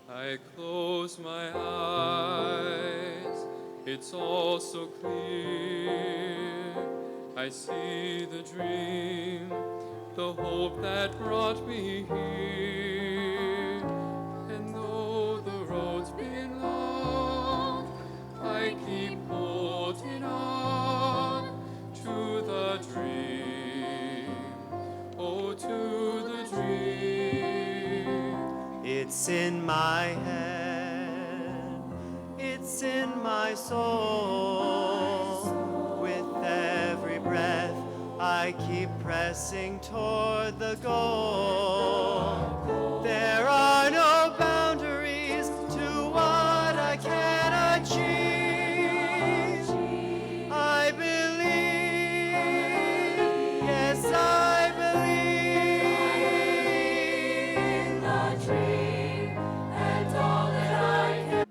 I close my eyes, it's all so clear. I see the dream, the hope that brought me here. And though the road's been long, I keep holding on to the dream, oh, to the dream. It's in my head, it's in my soul. With every breath, I keep pressing toward the goal. There are no boundaries to what I can achieve. I believe, yes, I believe the dream and all that I can.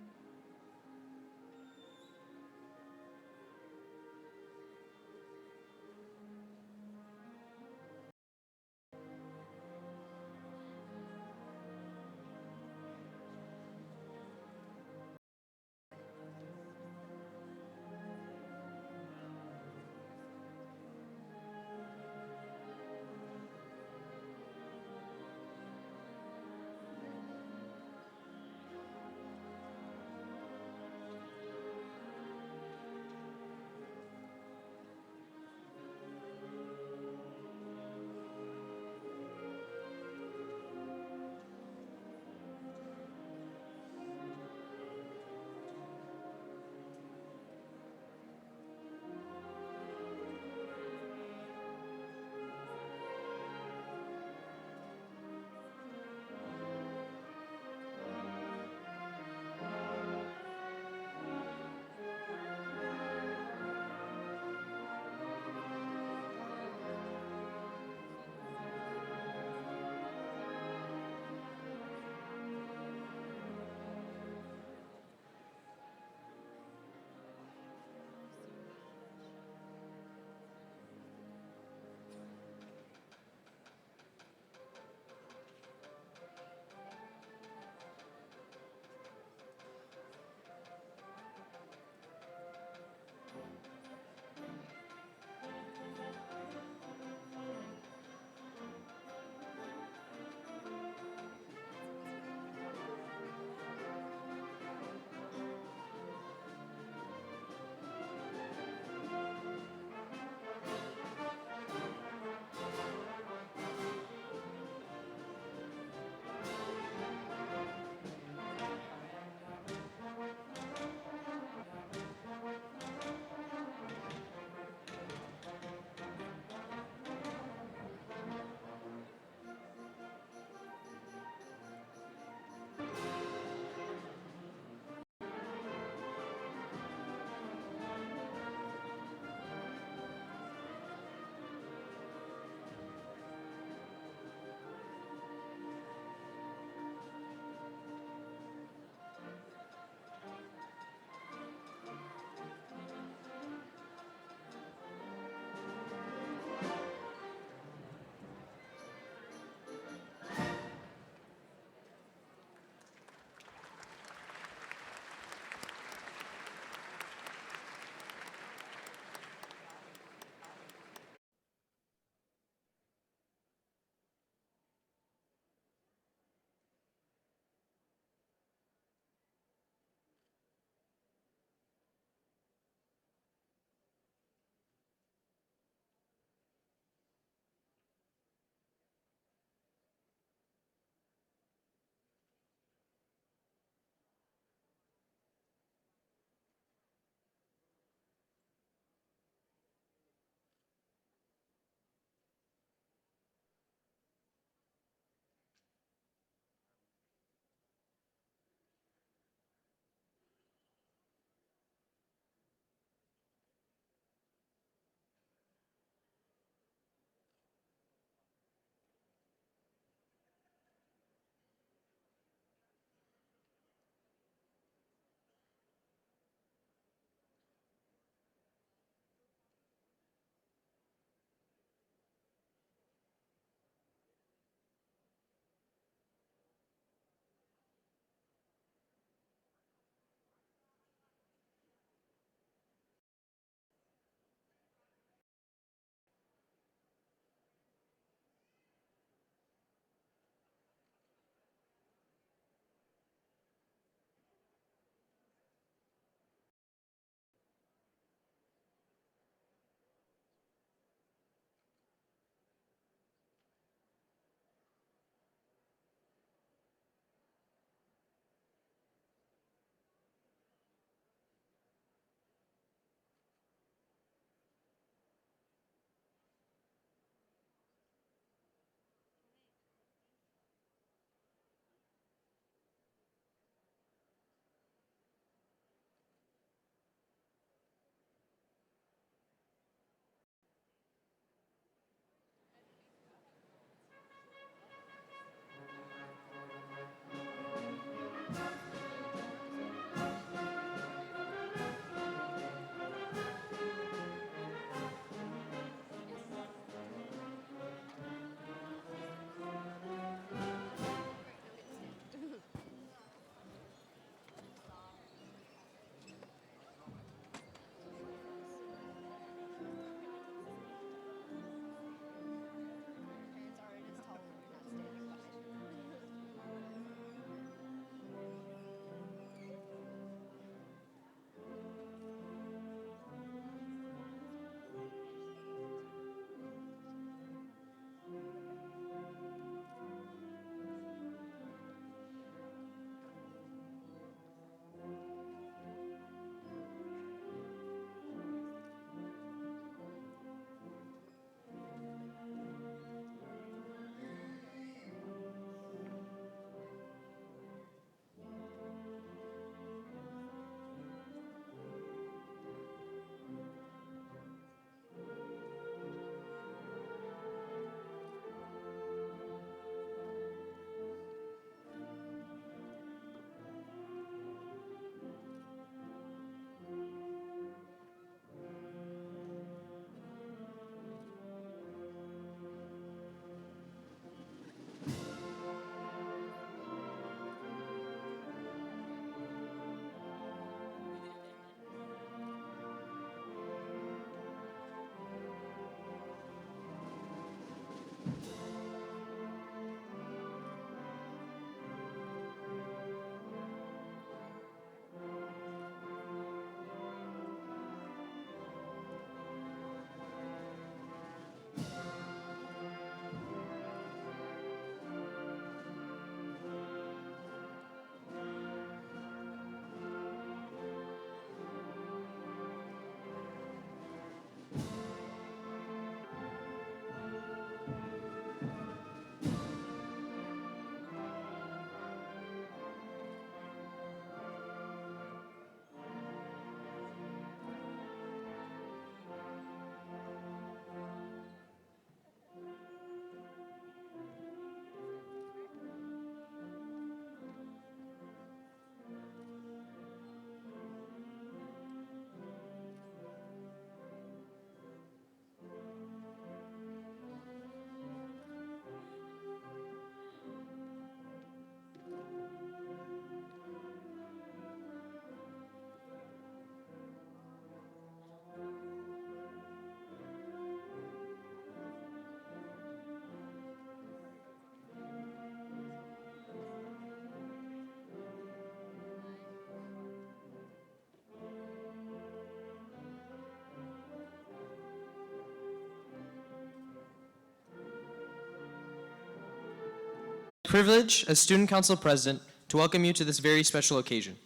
privilege as Student Council President to welcome you to this very special occasion,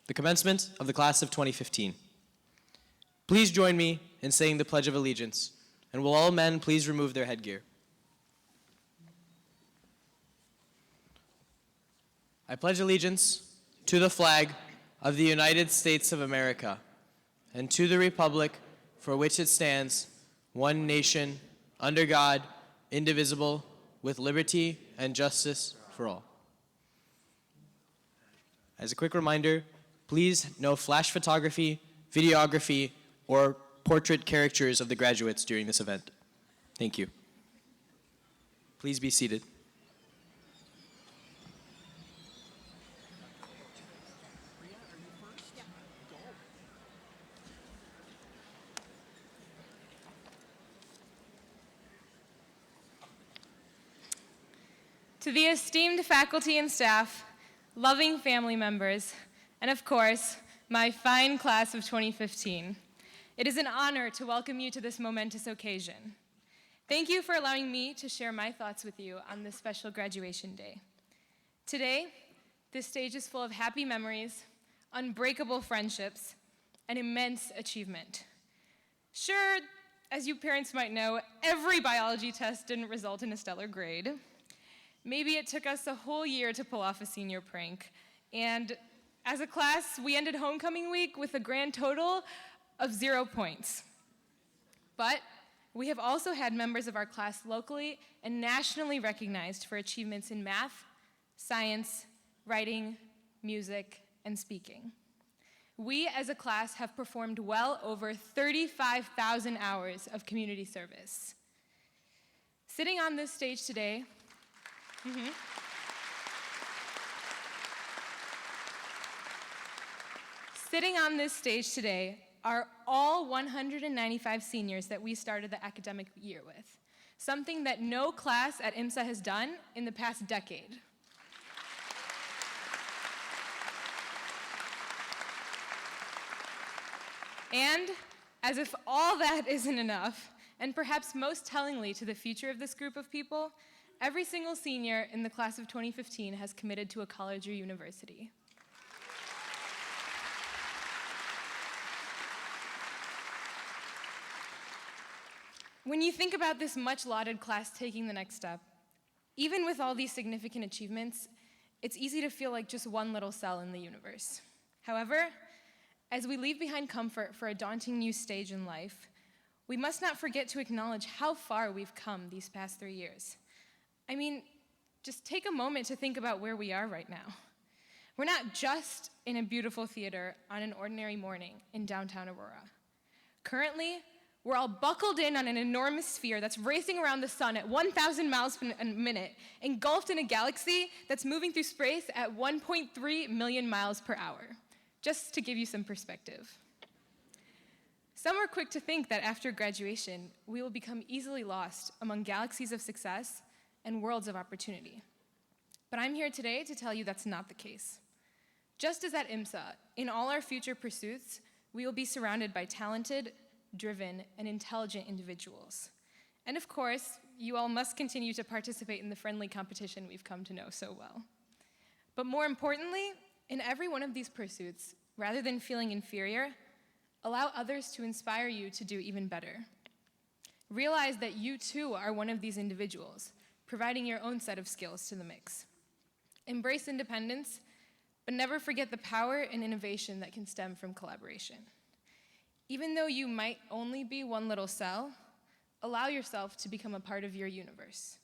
the commencement of the class of 2015. Please join me in saying the Pledge of Allegiance, and will all men please remove their headgear. I pledge allegiance to the flag of the United States of America and to the republic for which it stands, one nation, under God, indivisible, with liberty and justice for all. As a quick reminder, please no flash photography, videography, or portrait caricatures of the graduates during this event. Thank you. Please be seated. To the esteemed faculty and staff, loving family members, and of course, my fine class of 2015, it is an honor to welcome you to this momentous occasion. Thank you for allowing me to share my thoughts with you on this special graduation day. Today, this stage is full of happy memories, unbreakable friendships, and immense achievement. Sure, as you parents might know, every biology test didn't result in a stellar grade. Maybe it took us a whole year to pull off a senior prank. And as a class, we ended homecoming week with a grand total of 0 points. But we have also had members of our class locally and nationally recognized for achievements in math, science, writing, music, and speaking. We as a class have performed well over 35,000 hours of community service. Sitting on this stage today, Sitting on this stage today are all 195 seniors that we started the academic year with, something that no class at IMSA has done in the past decade. And as if all that isn't enough, and perhaps most tellingly to the future of this group of people, every single senior in the class of 2015 has committed to a college or university. When you think about this much lauded class taking the next step, even with all these significant achievements, it's easy to feel like just one little cell in the universe. However, as we leave behind comfort for a daunting new stage in life, we must not forget to acknowledge how far we've come these past 3 years. I mean, just take a moment to think about where we are right now. We're not just in a beautiful theater on an ordinary morning in downtown Aurora. Currently, we're all buckled in on an enormous sphere that's racing around the sun at 1,000 miles a minute, engulfed in a galaxy that's moving through space at 1.3 million miles per hour, just to give you some perspective. Some are quick to think that after graduation, we will become easily lost among galaxies of success and worlds of opportunity. But I'm here today to tell you that's not the case. Just as at IMSA, in all our future pursuits, we will be surrounded by talented, driven, and intelligent individuals. And of course, you all must continue to participate in the friendly competition we've come to know so well. But more importantly, in every one of these pursuits, rather than feeling inferior, allow others to inspire you to do even better. Realize that you too are one of these individuals, providing your own set of skills to the mix. Embrace independence, but never forget the power and innovation that can stem from collaboration. Even though you might only be one little cell, allow yourself to become a part of your universe.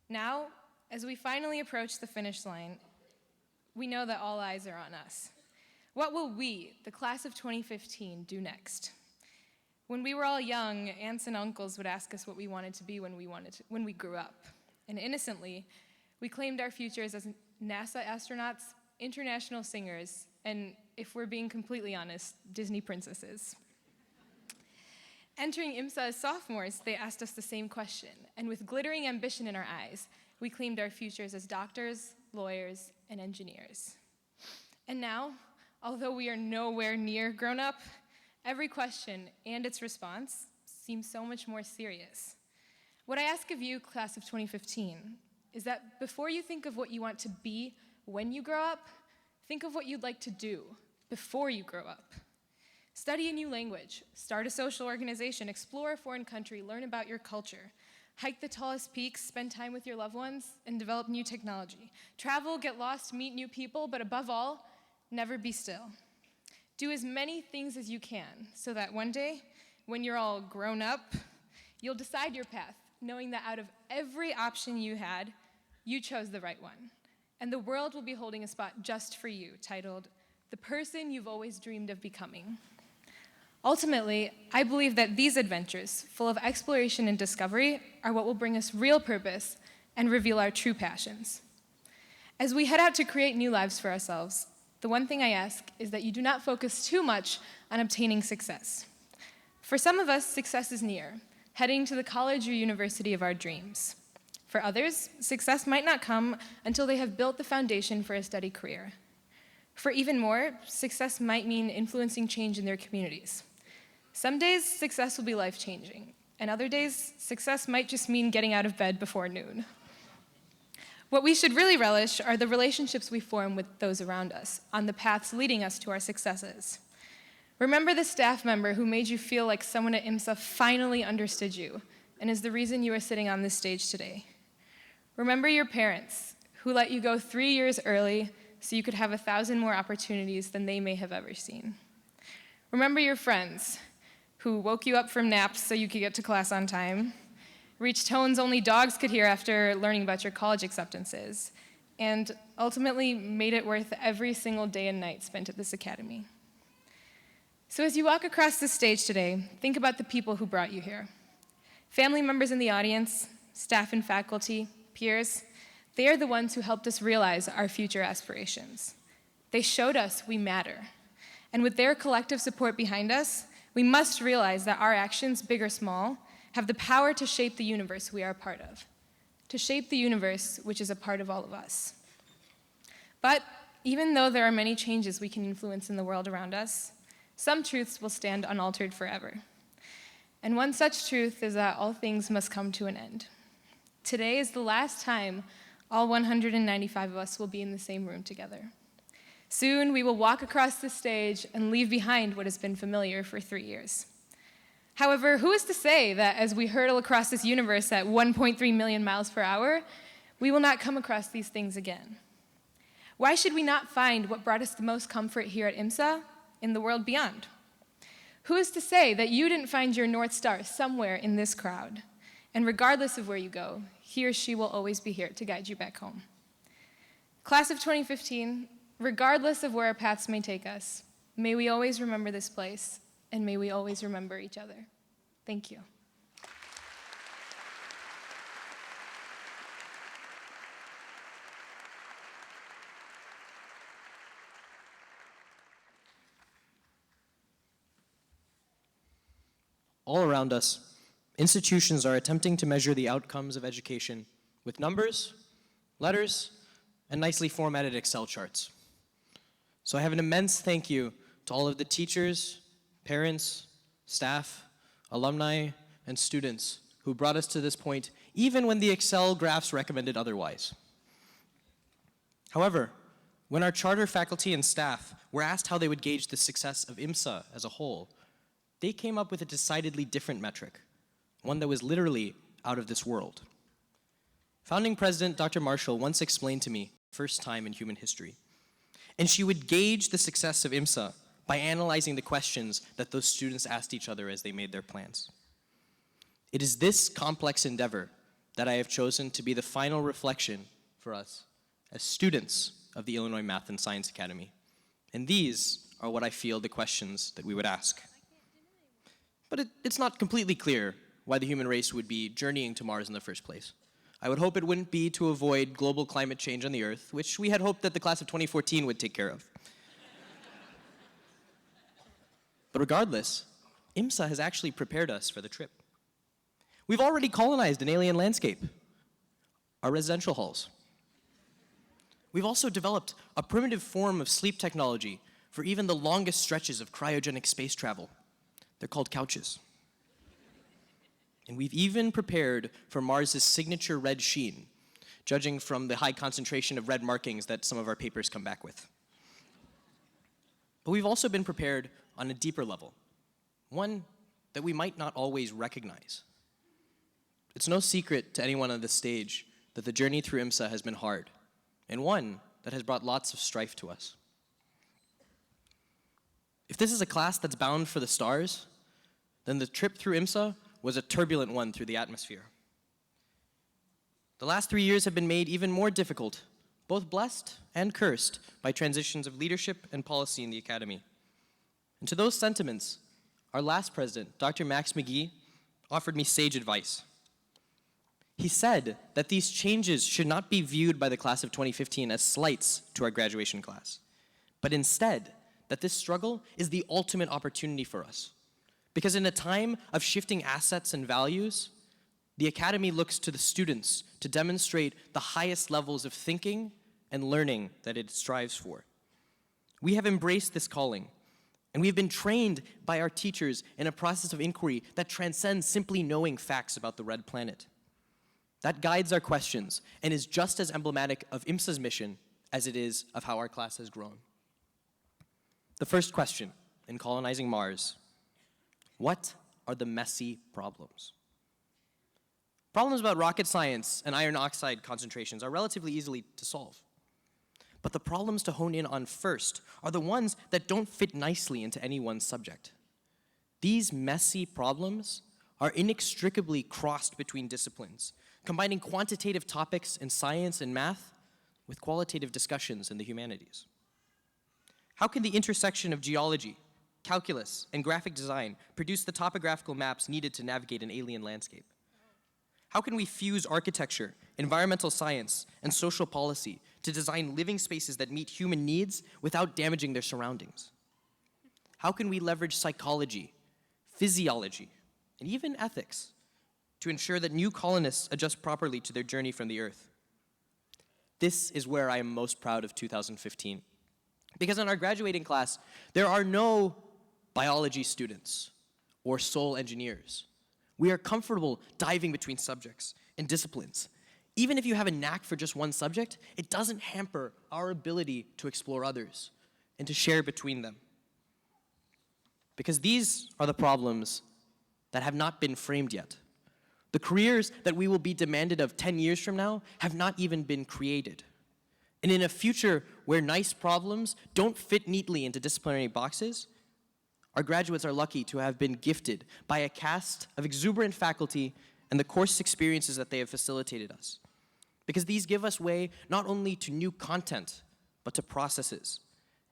Now, as we finally approach the finish line, we know that all eyes are on us. What will we, the class of 2015, do next? When we were all young, aunts and uncles would ask us what we wanted to be when we grew up. And innocently, we claimed our futures as NASA astronauts, international singers, and if we're being completely honest, Disney princesses. Entering IMSA as sophomores, they asked us the same question, and with glittering ambition in our eyes, we claimed our futures as doctors, lawyers, and engineers. And now, although we are nowhere near grown up, every question and its response seems so much more serious. What I ask of you, class of 2015, is that before you think of what you want to be when you grow up, think of what you'd like to do before you grow up. Study a new language, start a social organization, explore a foreign country, learn about your culture, hike the tallest peaks, spend time with your loved ones, and develop new technology. Travel, get lost, meet new people, but above all, never be still. Do as many things as you can so that one day, when you're all grown up, you'll decide your path, knowing that out of every option you had, you chose the right one. And the world will be holding a spot just for you, titled, "The Person You've Always Dreamed of Becoming." Ultimately, I believe that these adventures, full of exploration and discovery, are what will bring us real purpose and reveal our true passions. As we head out to create new lives for ourselves, the one thing I ask is that you do not focus too much on obtaining success. For some of us, success is near, heading to the college or university of our dreams. For others, success might not come until they have built the foundation for a steady career. For even more, success might mean influencing change in their communities. Some days, success will be life-changing, and other days, success might just mean getting out of bed before noon. What we should really relish are the relationships we form with those around us on the paths leading us to our successes. Remember the staff member who made you feel like someone at IMSA finally understood you and is the reason you are sitting on this stage today. Remember your parents who let you go 3 years early so you could have 1,000 more opportunities than they may have ever seen. Remember your friends who woke you up from naps so you could get to class on time, reached tones only dogs could hear after learning about your college acceptances, and ultimately made it worth every single day and night spent at this academy. So as you walk across this stage today, think about the people who brought you here. Family members in the audience, staff and faculty, peers, they are the ones who helped us realize our future aspirations. They showed us we matter. And with their collective support behind us, we must realize that our actions, big or small, have the power to shape the universe we are a part of, to shape the universe which is a part of all of us. But even though there are many changes we can influence in the world around us, some truths will stand unaltered forever. And one such truth is that all things must come to an end. Today is the last time all 195 of us will be in the same room together. Soon, we will walk across the stage and leave behind what has been familiar for 3 years. However, who is to say that as we hurtle across this universe at 1.3 million miles per hour, we will not come across these things again? Why should we not find what brought us the most comfort here at IMSA in the world beyond? Who is to say that you didn't find your North Star somewhere in this crowd? And regardless of where you go, he or she will always be here to guide you back home. Class of 2015, regardless of where our paths may take us, may we always remember this place, and may we always remember each other. Thank you. All around us, institutions are attempting to measure the outcomes of education with numbers, letters, and nicely formatted Excel charts. So I have an immense thank you to all of the teachers, parents, staff, alumni, and students who brought us to this point, even when the Excel graphs recommended otherwise. However, when our charter faculty and staff were asked how they would gauge the success of IMSA as a whole, they came up with a decidedly different metric, one that was literally out of this world. Founding President Dr. Marshall once explained to me, first time in human history, and she would gauge the success of IMSA by analyzing the questions that those students asked each other as they made their plans. It is this complex endeavor that I have chosen to be the final reflection for us as students of the Illinois Math and Science Academy. And these are what I feel the questions that we would ask. But it's not completely clear why the human race would be journeying to Mars in the first place. I would hope it wouldn't be to avoid global climate change on the Earth, which we had hoped that the class of 2014 would take care of. But regardless, IMSA has actually prepared us for the trip. We've already colonized an alien landscape, our residential halls. We've also developed a primitive form of sleep technology for even the longest stretches of cryogenic space travel. They're called couches. And we've even prepared for Mars's signature red sheen, judging from the high concentration of red markings that some of our papers come back with. But we've also been prepared on a deeper level, one that we might not always recognize. It's no secret to anyone on this stage that the journey through IMSA has been hard, and one that has brought lots of strife to us. If this is a class that's bound for the stars, then the trip through IMSA was a turbulent one through the atmosphere. The last 3 years have been made even more difficult, both blessed and cursed by transitions of leadership and policy in the academy. And to those sentiments, our last president, Dr. Max McGee, offered me sage advice. He said that these changes should not be viewed by the class of 2015 as slights to our graduation class, but instead that this struggle is the ultimate opportunity for us. Because in a time of shifting assets and values, the Academy looks to the students to demonstrate the highest levels of thinking and learning that it strives for. We have embraced this calling, and we've been trained by our teachers in a process of inquiry that transcends simply knowing facts about the red planet. That guides our questions and is just as emblematic of IMSA's mission as it is of how our class has grown. The first question in colonizing Mars: what are the messy problems? Problems about rocket science and iron oxide concentrations are relatively easy to solve. But the problems to hone in on first are the ones that don't fit nicely into any one subject. These messy problems are inextricably crossed between disciplines, combining quantitative topics in science and math with qualitative discussions in the humanities. How can the intersection of geology, calculus, and graphic design produce the topographical maps needed to navigate an alien landscape? How can we fuse architecture, environmental science, and social policy to design living spaces that meet human needs without damaging their surroundings? How can we leverage psychology, physiology, and even ethics to ensure that new colonists adjust properly to their journey from the Earth? This is where I am most proud of 2015. Because in our graduating class, there are no biology students or soul engineers. We are comfortable diving between subjects and disciplines. Even if you have a knack for just one subject, it doesn't hamper our ability to explore others and to share between them. Because these are the problems that have not been framed yet. The careers that we will be demanded of 10 years from now have not even been created. And in a future where nice problems don't fit neatly into disciplinary boxes, our graduates are lucky to have been gifted by a cast of exuberant faculty and the course experiences that they have facilitated us. Because these give us way not only to new content, but to processes.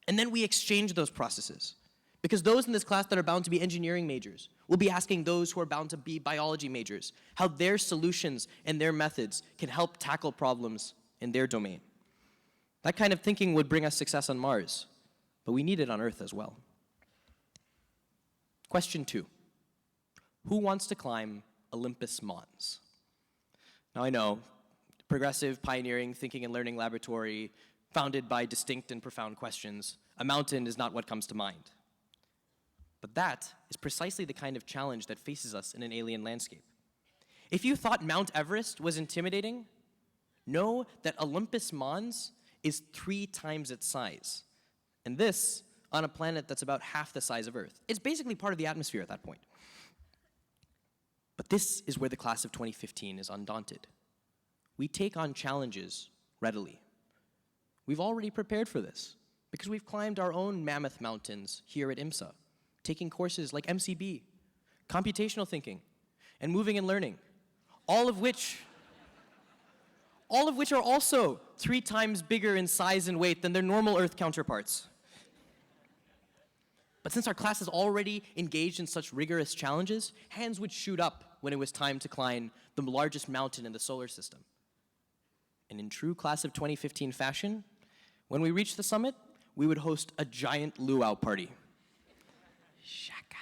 And then we exchange those processes. Because those in this class that are bound to be engineering majors will be asking those who are bound to be biology majors how their solutions and their methods can help tackle problems in their domain. That kind of thinking would bring us success on Mars, but we need it on Earth as well. Question 2. Who wants to climb Olympus Mons? Now I know, progressive, pioneering, thinking and learning laboratory, founded by distinct and profound questions, a mountain is not what comes to mind. But that is precisely the kind of challenge that faces us in an alien landscape. If you thought Mount Everest was intimidating, know that Olympus Mons is 3 times its size. And this on a planet that's about half the size of Earth. It's basically part of the atmosphere at that point. But this is where the class of 2015 is undaunted. We take on challenges readily. We've already prepared for this because we've climbed our own mammoth mountains here at IMSA, taking courses like MCB, computational thinking, and moving and learning, all of which are also 3 times bigger in size and weight than their normal Earth counterparts. But since our class is already engaged in such rigorous challenges, hands would shoot up when it was time to climb the largest mountain in the solar system. And in true class of 2015 fashion, when we reached the summit, we would host a giant luau party. Shaka.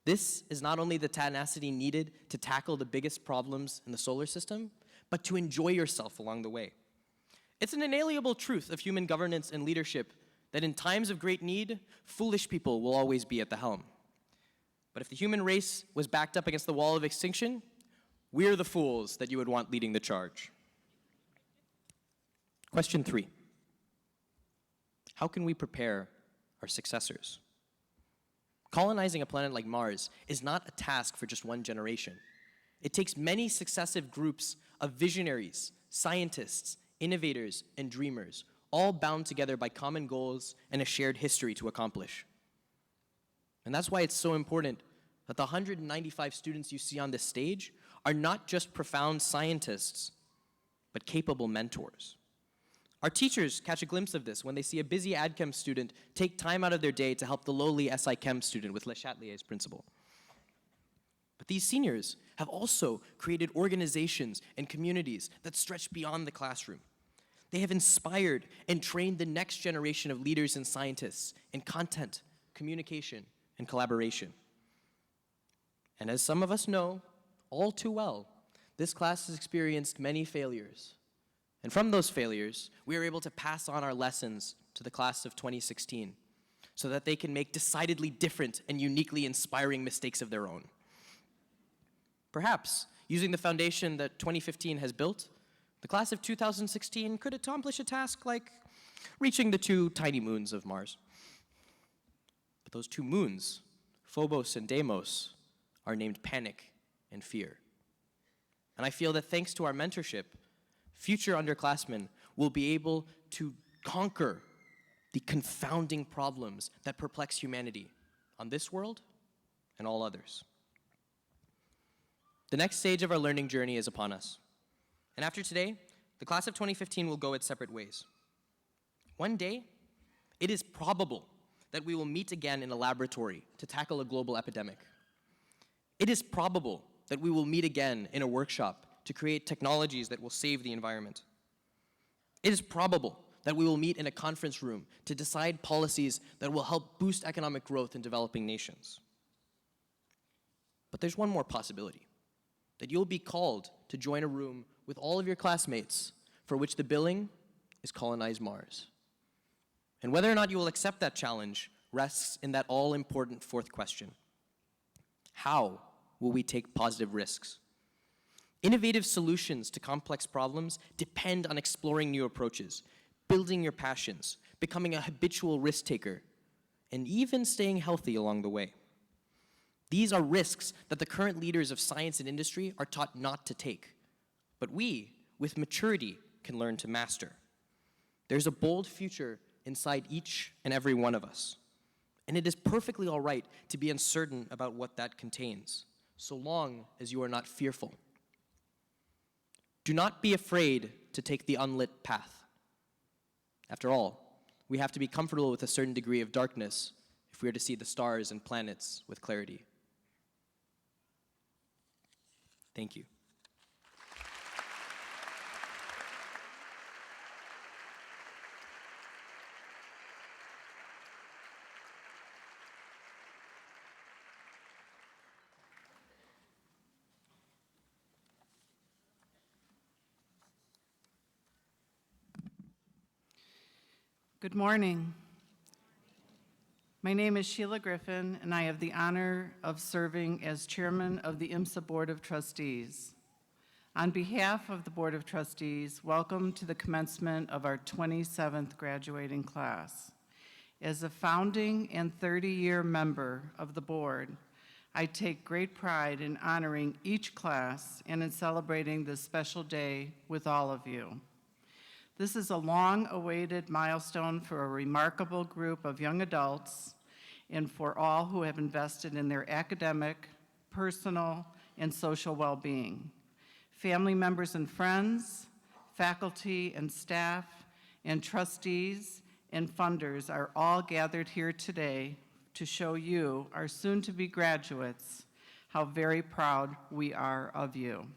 This is not only the tenacity needed to tackle the biggest problems in the solar system, but to enjoy yourself along the way. It's an inalienable truth of human governance and leadership that in times of great need, foolish people will always be at the helm. But if the human race was backed up against the wall of extinction, We're the fools that you would want leading the charge. Question 3. How can we prepare our successors? Colonizing a planet like Mars is not a task for just one generation. It takes many successive groups of visionaries, scientists, innovators, and dreamers, all bound together by common goals and a shared history to accomplish. And that's why it's so important that the 195 students you see on this stage are not just profound scientists, but capable mentors. Our teachers catch a glimpse of this when they see a busy AdChem student take time out of their day to help the lowly SI Chem student with Le Chatelier's principle. But these seniors have also created organizations and communities that stretch beyond the classroom. They have inspired and trained the next generation of leaders and scientists in content, communication, and collaboration. And as some of us know all too well, this class has experienced many failures. And from those failures, we are able to pass on our lessons to the class of 2016 so that they can make decidedly different and uniquely inspiring mistakes of their own. Perhaps, using the foundation that 2015 has built, the class of 2016 could accomplish a task like reaching the 2 tiny moons of Mars. But those 2 moons, Phobos and Deimos, are named Panic and Fear. And I feel that thanks to our mentorship, future underclassmen will be able to conquer the confounding problems that perplex humanity on this world and all others. The next stage of our learning journey is upon us. And after today, the class of 2015 will go its separate ways. One day, it is probable that we will meet again in a laboratory to tackle a global epidemic. It is probable that we will meet again in a workshop to create technologies that will save the environment. It is probable that we will meet in a conference room to decide policies that will help boost economic growth in developing nations. But there's one more possibility, that you'll be called to join a room with all of your classmates for which the billing is colonize Mars. And whether or not you will accept that challenge rests in that all-important 4th question. How will we take positive risks? Innovative solutions to complex problems depend on exploring new approaches, building your passions, becoming a habitual risk taker, and even staying healthy along the way. These are risks that the current leaders of science and industry are taught not to take, but we, with maturity, can learn to master. There's a bold future inside each and every one of us, and it is perfectly all right to be uncertain about what that contains, so long as you are not fearful. Do not be afraid to take the unlit path. After all, we have to be comfortable with a certain degree of darkness if we are to see the stars and planets with clarity. Thank you. Good morning. My name is Sheila Griffin, and I have the honor of serving as chairman of the IMSA Board of Trustees. On behalf of the Board of Trustees, welcome to the commencement of our 27th graduating class. As a founding and 30-year member of the board, I take great pride in honoring each class and in celebrating this special day with all of you. This is a long-awaited milestone for a remarkable group of young adults and for all who have invested in their academic, personal, and social well-being. Family members and friends, faculty and staff, and trustees and funders are all gathered here today to show you, our soon-to-be graduates, how very proud we are of you.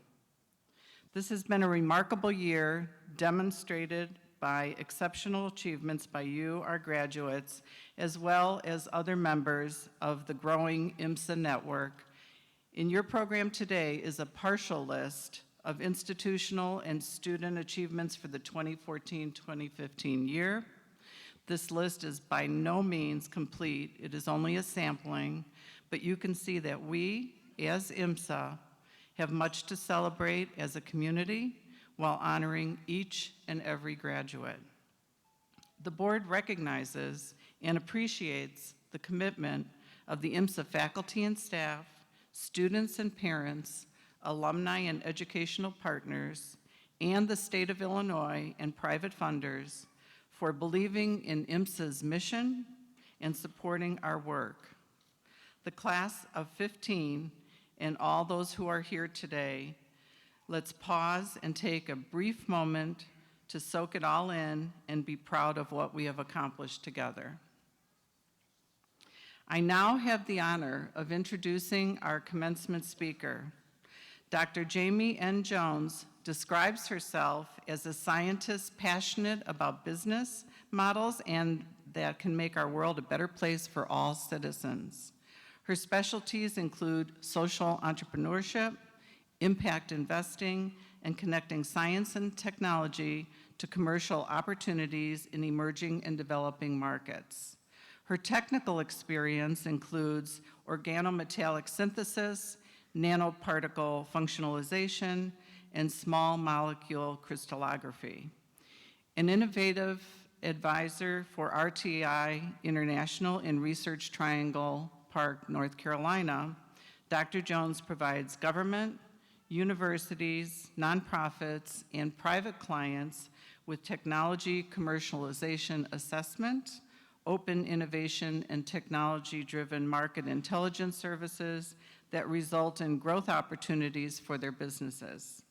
This has been a remarkable year, demonstrated by exceptional achievements by you, our graduates, as well as other members of the growing IMSA network. In your program today is a partial list of institutional and student achievements for the 2014-2015 year. This list is by no means complete. It is only a sampling, but you can see that we, as IMSA, have much to celebrate as a community while honoring each and every graduate. The board recognizes and appreciates the commitment of the IMSA faculty and staff, students and parents, alumni and educational partners, and the state of Illinois and private funders for believing in IMSA's mission and supporting our work. The class of 15 and all those who are here today, let's pause and take a brief moment to soak it all in and be proud of what we have accomplished together. I now have the honor of introducing our commencement speaker. Dr. Jamie N. Jones describes herself as a scientist passionate about business models and that can make our world a better place for all citizens. Her specialties include social entrepreneurship, impact investing, and connecting science and technology to commercial opportunities in emerging and developing markets. Her technical experience includes organometallic synthesis, nanoparticle functionalization, and small molecule crystallography. An innovative advisor for RTI International in Research Triangle Park, North Carolina, Dr. Jones provides government, universities, nonprofits, and private clients with technology commercialization assessment, open innovation and technology-driven market intelligence services that result in growth opportunities for their businesses.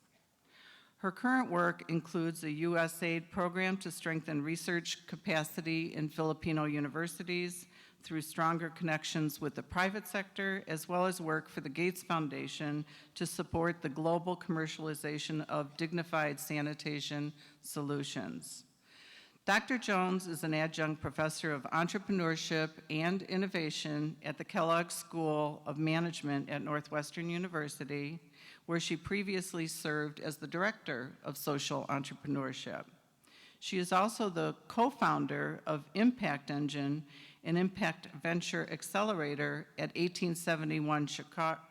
Her current work includes a USAID program to strengthen research capacity in Filipino universities through stronger connections with the private sector, as well as work for the Gates Foundation to support the global commercialization of dignified sanitation solutions. Dr. Jones is an adjunct professor of entrepreneurship and innovation at the Kellogg School of Management at Northwestern University, where she previously served as the director of social entrepreneurship. She is also the co-founder of Impact Engine, an impact venture accelerator at 1871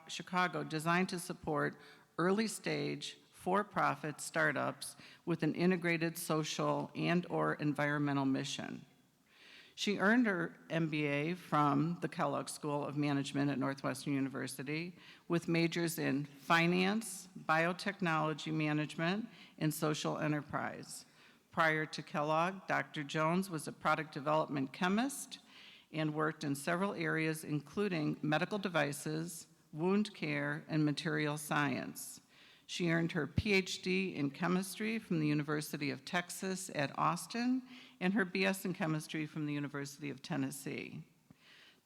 Chicago, designed to support early-stage, for-profit startups with an integrated social and/or environmental mission. She earned her MBA from the Kellogg School of Management at Northwestern University with majors in finance, biotechnology management, and social enterprise. Prior to Kellogg, Dr. Jones was a product development chemist and worked in several areas including medical devices, wound care, and material science. She earned her PhD in chemistry from the University of Texas at Austin and her BS in chemistry from the University of Tennessee.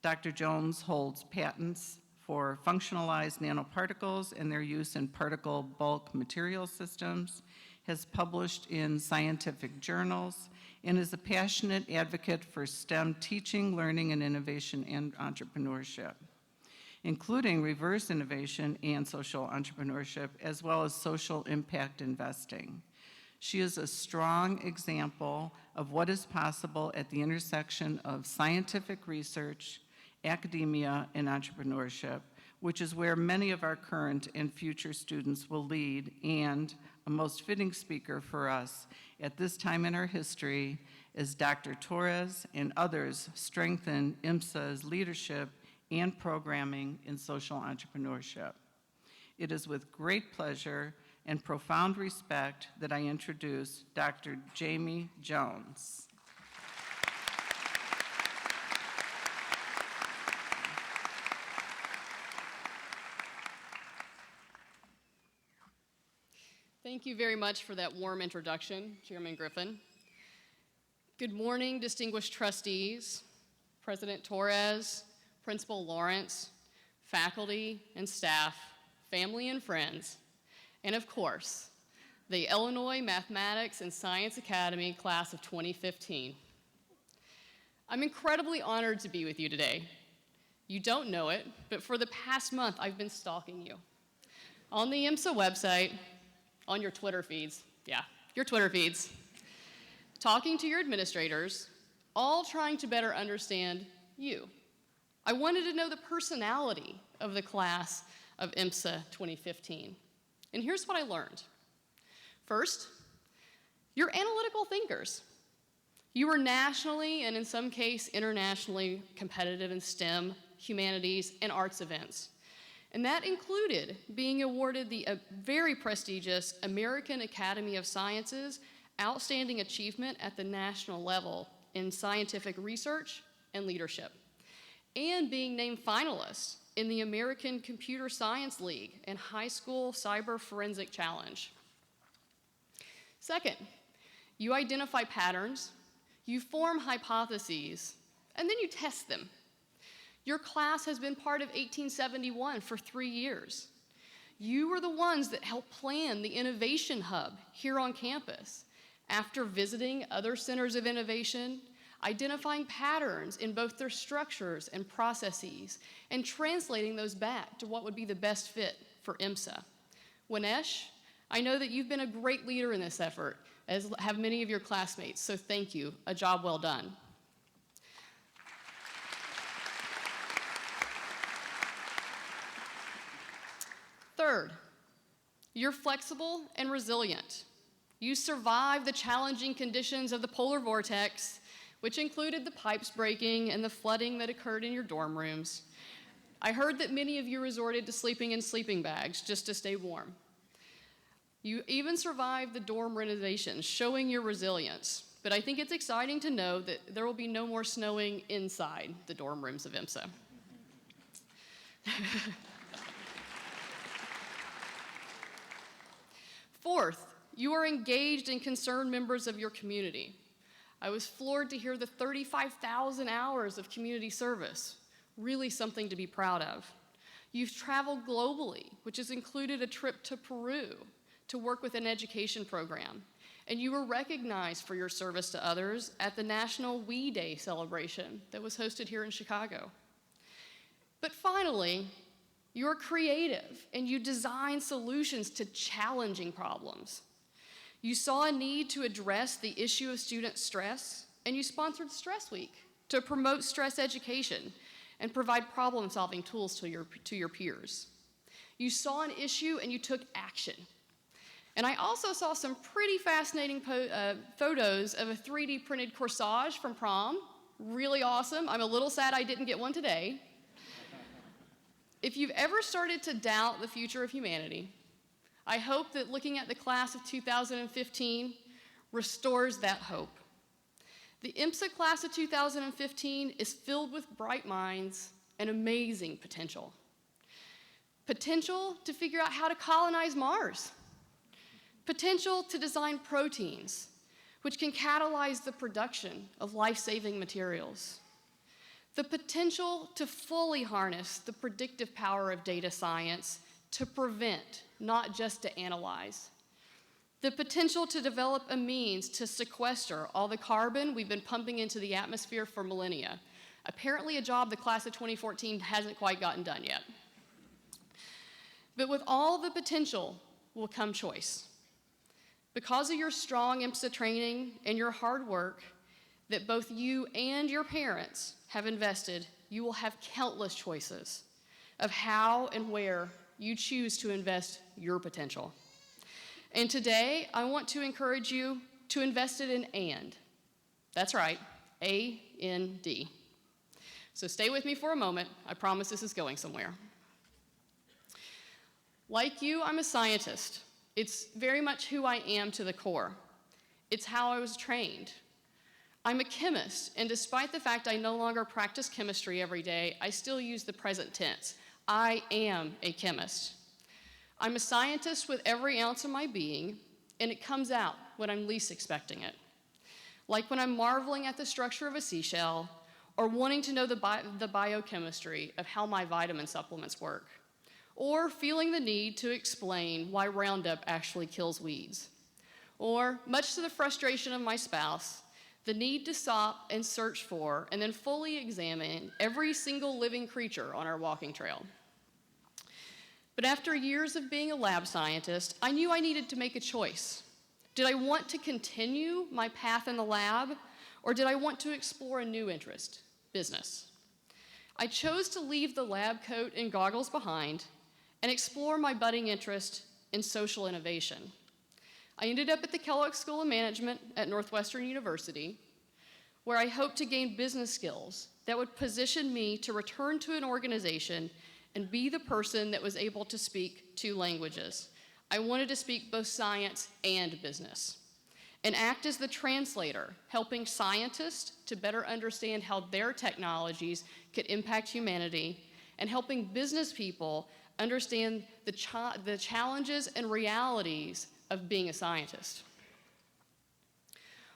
Dr. Jones holds patents for functionalized nanoparticles and their use in particle bulk material systems, has published in scientific journals, and is a passionate advocate for STEM teaching, learning, and innovation and entrepreneurship, including reverse innovation and social entrepreneurship, as well as social impact investing. She is a strong example of what is possible at the intersection of scientific research, academia, and entrepreneurship, which is where many of our current and future students will lead, and a most fitting speaker for us at this time in our history as Dr. Torres and others strengthen IMSA's leadership and programming in social entrepreneurship. It is with great pleasure and profound respect that I introduce Dr. Jamie Jones. Thank you very much for that warm introduction, Chairman Griffin. Good morning, distinguished trustees, President Torres, Principal Lawrence, faculty and staff, family and friends, and of course, the Illinois Mathematics and Science Academy class of 2015. I'm incredibly honored to be with you today. You don't know it, but for the past month, I've been stalking you. On the IMSA website, on your Twitter feeds, your Twitter feeds, talking to your administrators, all trying to better understand you. I wanted to know the personality of the class of IMSA 2015. And here's what I learned. First, you're analytical thinkers. You were nationally and in some case internationally competitive in STEM, humanities, and arts events. And that included being awarded the very prestigious American Academy of Sciences Outstanding Achievement at the national level in scientific research and leadership, and being named finalists in the American Computer Science League and High School Cyber Forensic Challenge. Second, you identify patterns, you form hypotheses, and then you test them. Your class has been part of 1871 for 3 years. You were the ones that helped plan the Innovation Hub here on campus. After visiting other centers of innovation, identifying patterns in both their structures and processes, and translating those back to what would be the best fit for IMSA. Winesh, I know that you've been a great leader in this effort, as have many of your classmates, so thank you. A job well done. Third, you're flexible and resilient. You survived the challenging conditions of the polar vortex, which included the pipes breaking and the flooding that occurred in your dorm rooms. I heard that many of you resorted to sleeping in sleeping bags just to stay warm. You even survived the dorm renovations, showing your resilience. But I think it's exciting to know that there will be no more snowing inside the dorm rooms of IMSA. Fourth, you are engaged and concerned members of your community. I was floored to hear the 35,000 hours of community service, really something to be proud of. You've traveled globally, which has included a trip to Peru to work with an education program, and you were recognized for your service to others at the National We Day celebration that was hosted here in Chicago. But finally, you're creative and you design solutions to challenging problems. You saw a need to address the issue of student stress, and you sponsored Stress Week to promote stress education and provide problem-solving tools to your peers. You saw an issue and you took action. And I also saw some pretty fascinating photos of a 3D printed corsage from prom. Really awesome. I'm a little sad I didn't get one today. If you've ever started to doubt the future of humanity, I hope that looking at the class of 2015 restores that hope. The IMSA class of 2015 is filled with bright minds and amazing potential. Potential to figure out how to colonize Mars. Potential to design proteins, which can catalyze the production of life-saving materials. The potential to fully harness the predictive power of data science to prevent, not just to analyze. The potential to develop a means to sequester all the carbon we've been pumping into the atmosphere for millennia. Apparently a job the class of 2014 hasn't quite gotten done yet. But with all the potential will come choice. Because of your strong IMSA training and your hard work that both you and your parents have invested, you will have countless choices of how and where you choose to invest your potential. And today, I want to encourage you to invest it in AND. That's right, A-N-D. So stay with me for a moment. I promise this is going somewhere. Like you, I'm a scientist. It's very much who I am to the core. It's how I was trained. I'm a chemist, and despite the fact I no longer practice chemistry every day, I still use the present tense. I am a chemist. I'm a scientist with every ounce of my being, and it comes out when I'm least expecting it. Like when I'm marveling at the structure of a seashell, or wanting to know the biochemistry of how my vitamin supplements work, or feeling the need to explain why Roundup actually kills weeds, or, much to the frustration of my spouse, the need to stop and search for and then fully examine every single living creature on our walking trail. But after years of being a lab scientist, I knew I needed to make a choice. Did I want to continue my path in the lab, or did I want to explore a new interest, business? I chose to leave the lab coat and goggles behind and explore my budding interest in social innovation. I ended up at the Kellogg School of Management at Northwestern University, where I hoped to gain business skills that would position me to return to an organization and be the person that was able to speak 2 languages. I wanted to speak both science and business, and act as the translator, helping scientists to better understand how their technologies could impact humanity, and helping business people understand the challenges and realities of being a scientist.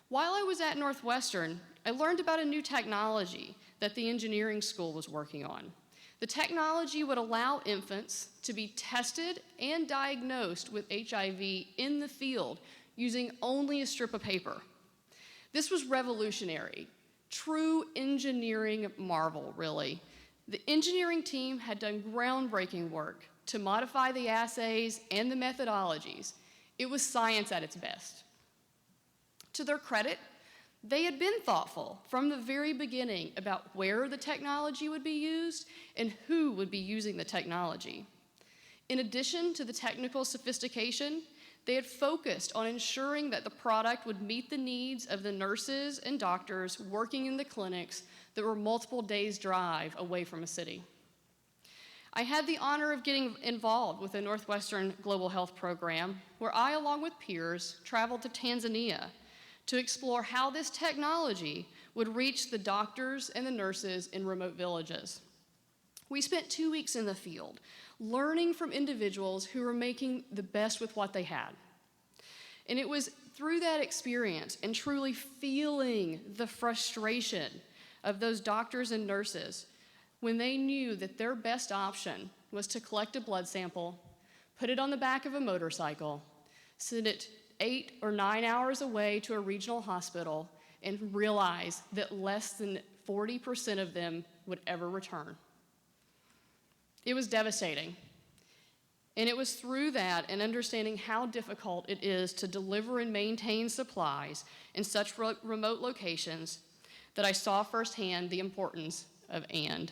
While I was at Northwestern, I learned about a new technology that the engineering school was working on. The technology would allow infants to be tested and diagnosed with HIV in the field using only a strip of paper. This was revolutionary, true engineering marvel, really. The engineering team had done groundbreaking work to modify the assays and the methodologies. It was science at its best. To their credit, they had been thoughtful from the very beginning about where the technology would be used and who would be using the technology. In addition to the technical sophistication, they had focused on ensuring that the product would meet the needs of the nurses and doctors working in the clinics that were multiple days' drive away from a city. I had the honor of getting involved with the Northwestern Global Health Program, where I, along with peers, traveled to Tanzania to explore how this technology would reach the doctors and the nurses in remote villages. We spent 2 weeks in the field, learning from individuals who were making the best with what they had. And it was through that experience and truly feeling the frustration of those doctors and nurses when they knew that their best option was to collect a blood sample, put it on the back of a motorcycle, send it 8 or 9 hours away to a regional hospital, and realize that less than 40% of them would ever return. It was devastating. And it was through that and understanding how difficult it is to deliver and maintain supplies in such remote locations that I saw firsthand the importance of "and."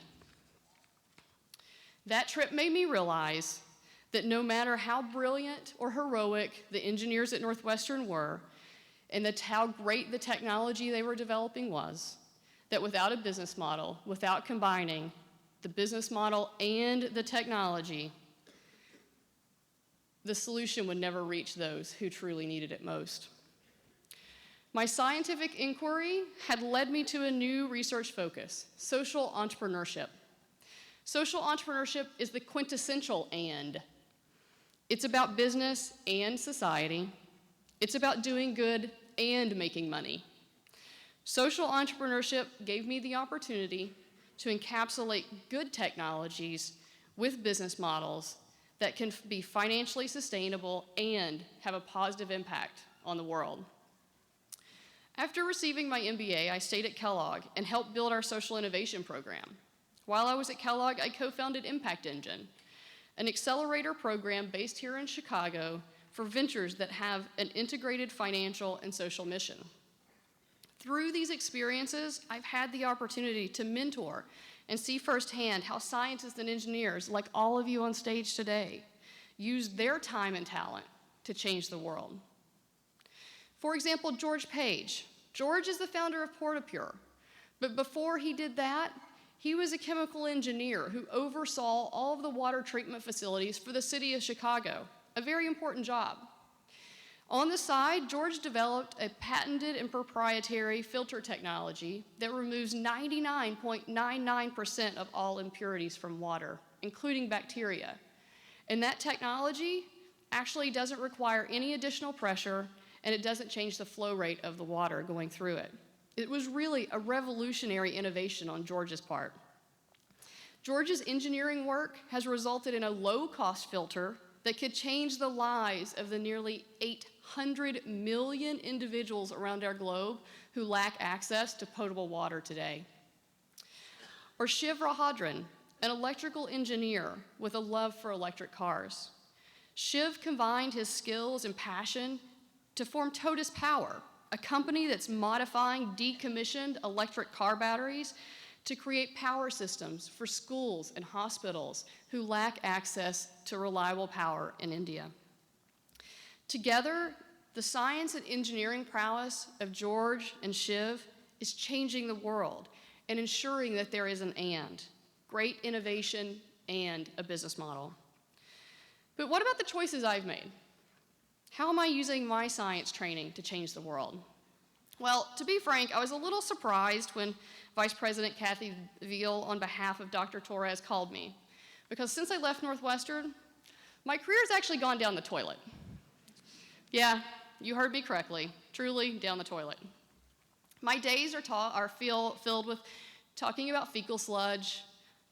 That trip made me realize that no matter how brilliant or heroic the engineers at Northwestern were, and how great the technology they were developing was, that without a business model, without combining the business model and the technology, the solution would never reach those who truly needed it most. My scientific inquiry had led me to a new research focus: social entrepreneurship. Social entrepreneurship is the quintessential "and." It's about business and society. It's about doing good and making money. Social entrepreneurship gave me the opportunity to encapsulate good technologies with business models that can be financially sustainable and have a positive impact on the world. After receiving my MBA, I stayed at Kellogg and helped build our social innovation program. While I was at Kellogg, I co-founded Impact Engine, an accelerator program based here in Chicago for ventures that have an integrated financial and social mission. Through these experiences, I've had the opportunity to mentor and see firsthand how scientists and engineers, like all of you on stage today, use their time and talent to change the world. For example, George Page. George is the founder of Portapure, but before he did that, he was a chemical engineer who oversaw all of the water treatment facilities for the city of Chicago, a very important job. On the side, George developed a patented and proprietary filter technology that removes 99.99% of all impurities from water, including bacteria. And that technology actually doesn't require any additional pressure, and it doesn't change the flow rate of the water going through it. It was really a revolutionary innovation on George's part. George's engineering work has resulted in a low-cost filter that could change the lives of the nearly 800 million individuals around our globe who lack access to potable water today. Or Shiv Rahadran, an electrical engineer with a love for electric cars. Shiv combined his skills and passion to form Totus Power, a company that's modifying decommissioned electric car batteries to create power systems for schools and hospitals who lack access to reliable power in India. Together, the science and engineering prowess of George and Shiv is changing the world and ensuring that there is an and, great innovation and a business model. But what about the choices I've made? How am I using my science training to change the world? Well, to be frank, I was a little surprised when Vice President Kathy Veal, on behalf of Dr. Torres, called me, because since I left Northwestern, my career's actually gone down the toilet. Yeah, you heard me correctly, truly down the toilet. My days are filled with talking about fecal sludge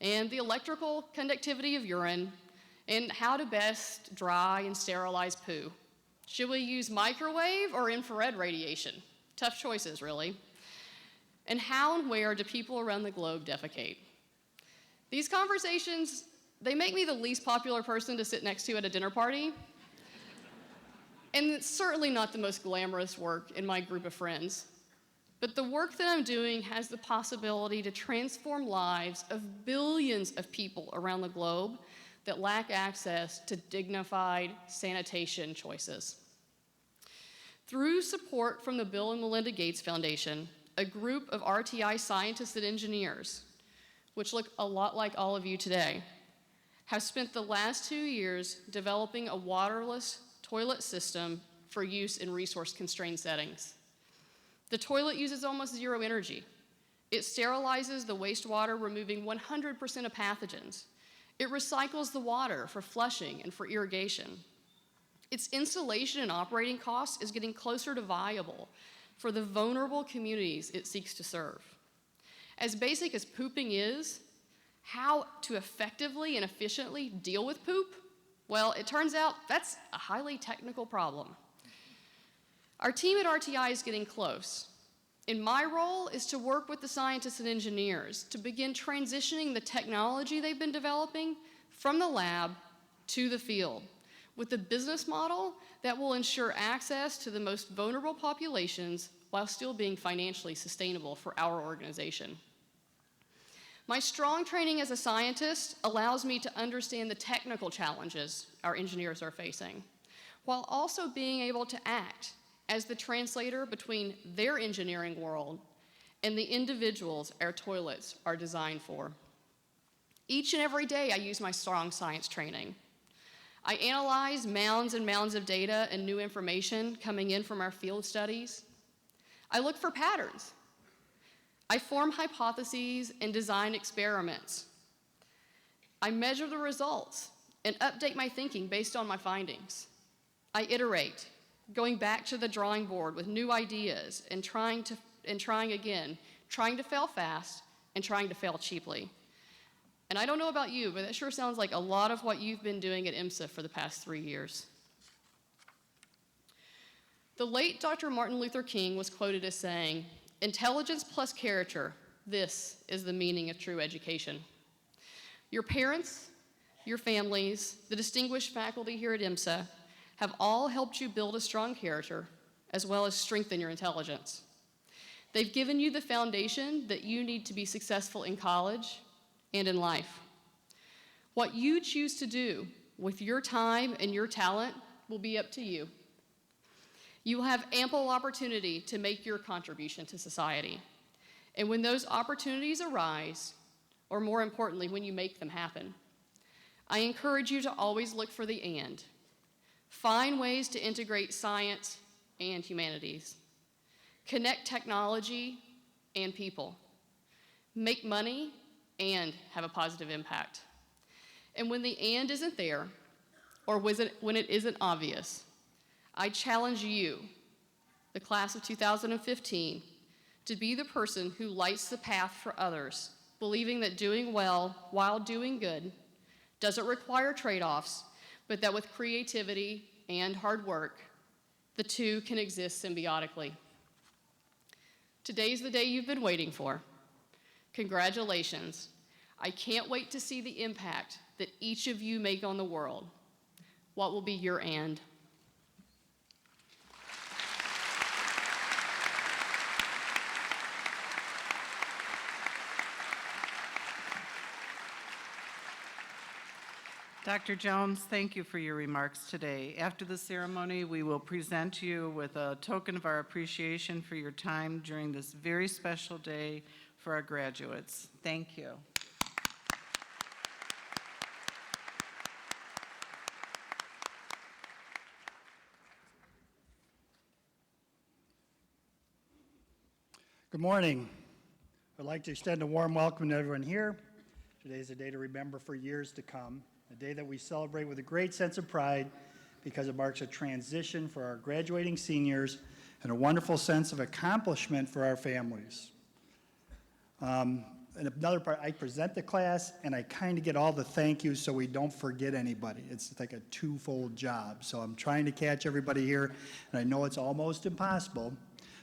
and the electrical conductivity of urine and how to best dry and sterilize poo. Should we use microwave or infrared radiation? Tough choices, really. And how and where do people around the globe defecate? These conversations, they make me the least popular person to sit next to at a dinner party. And it's certainly not the most glamorous work in my group of friends. But the work that I'm doing has the possibility to transform lives of billions of people around the globe that lack access to dignified sanitation choices. Through support from the Bill and Melinda Gates Foundation, a group of RTI scientists and engineers, which look a lot like all of you today, have spent the last 2 years developing a waterless toilet system for use in resource-constrained settings. The toilet uses almost zero energy. It sterilizes the wastewater, removing 100% of pathogens. It recycles the water for flushing and for irrigation. Its installation and operating costs is getting closer to viable for the vulnerable communities it seeks to serve. As basic as pooping is, how to effectively and efficiently deal with poop? Well, it turns out that's a highly technical problem. Our team at RTI is getting close. And my role is to work with the scientists and engineers to begin transitioning the technology they've been developing from the lab to the field with a business model that will ensure access to the most vulnerable populations while still being financially sustainable for our organization. My strong training as a scientist allows me to understand the technical challenges our engineers are facing, while also being able to act as the translator between their engineering world and the individuals our toilets are designed for. Each and every day I use my strong science training. I analyze mounds and mounds of data and new information coming in from our field studies. I look for patterns. I form hypotheses and design experiments. I measure the results and update my thinking based on my findings. I iterate, going back to the drawing board with new ideas and trying again, trying to fail fast and trying to fail cheaply. And I don't know about you, but that sure sounds like a lot of what you've been doing at IMSA for the past 3 years. The late Dr. Martin Luther King was quoted as saying, "Intelligence plus character, this is the meaning of true education." Your parents, your families, the distinguished faculty here at IMSA have all helped you build a strong character as well as strengthen your intelligence. They've given you the foundation that you need to be successful in college and in life. What you choose to do with your time and your talent will be up to you. You will have ample opportunity to make your contribution to society. And when those opportunities arise, or more importantly, when you make them happen, I encourage you to always look for the and. Find ways to integrate science and humanities. Connect technology and people. Make money and have a positive impact. And when the and isn't there, or when it isn't obvious, I challenge you, the class of 2015, to be the person who lights the path for others, believing that doing well while doing good doesn't require trade-offs, but that with creativity and hard work, the two can exist symbiotically. Today's the day you've been waiting for. Congratulations. I can't wait to see the impact that each of you make on the world. What will be your and? Dr. Jones, thank you for your remarks today. After the ceremony, we will present you with a token of our appreciation for your time during this very special day for our graduates. Thank you. Good morning. I'd like to extend a warm welcome to everyone here. Today is a day to remember for years to come, a day that we celebrate with a great sense of pride because it marks a transition for our graduating seniors and a wonderful sense of accomplishment for our families. And another part, I present the class and I kind of get all the thank yous so we don't forget anybody. It's like a twofold job. So I'm trying to catch everybody here, and I know it's almost impossible.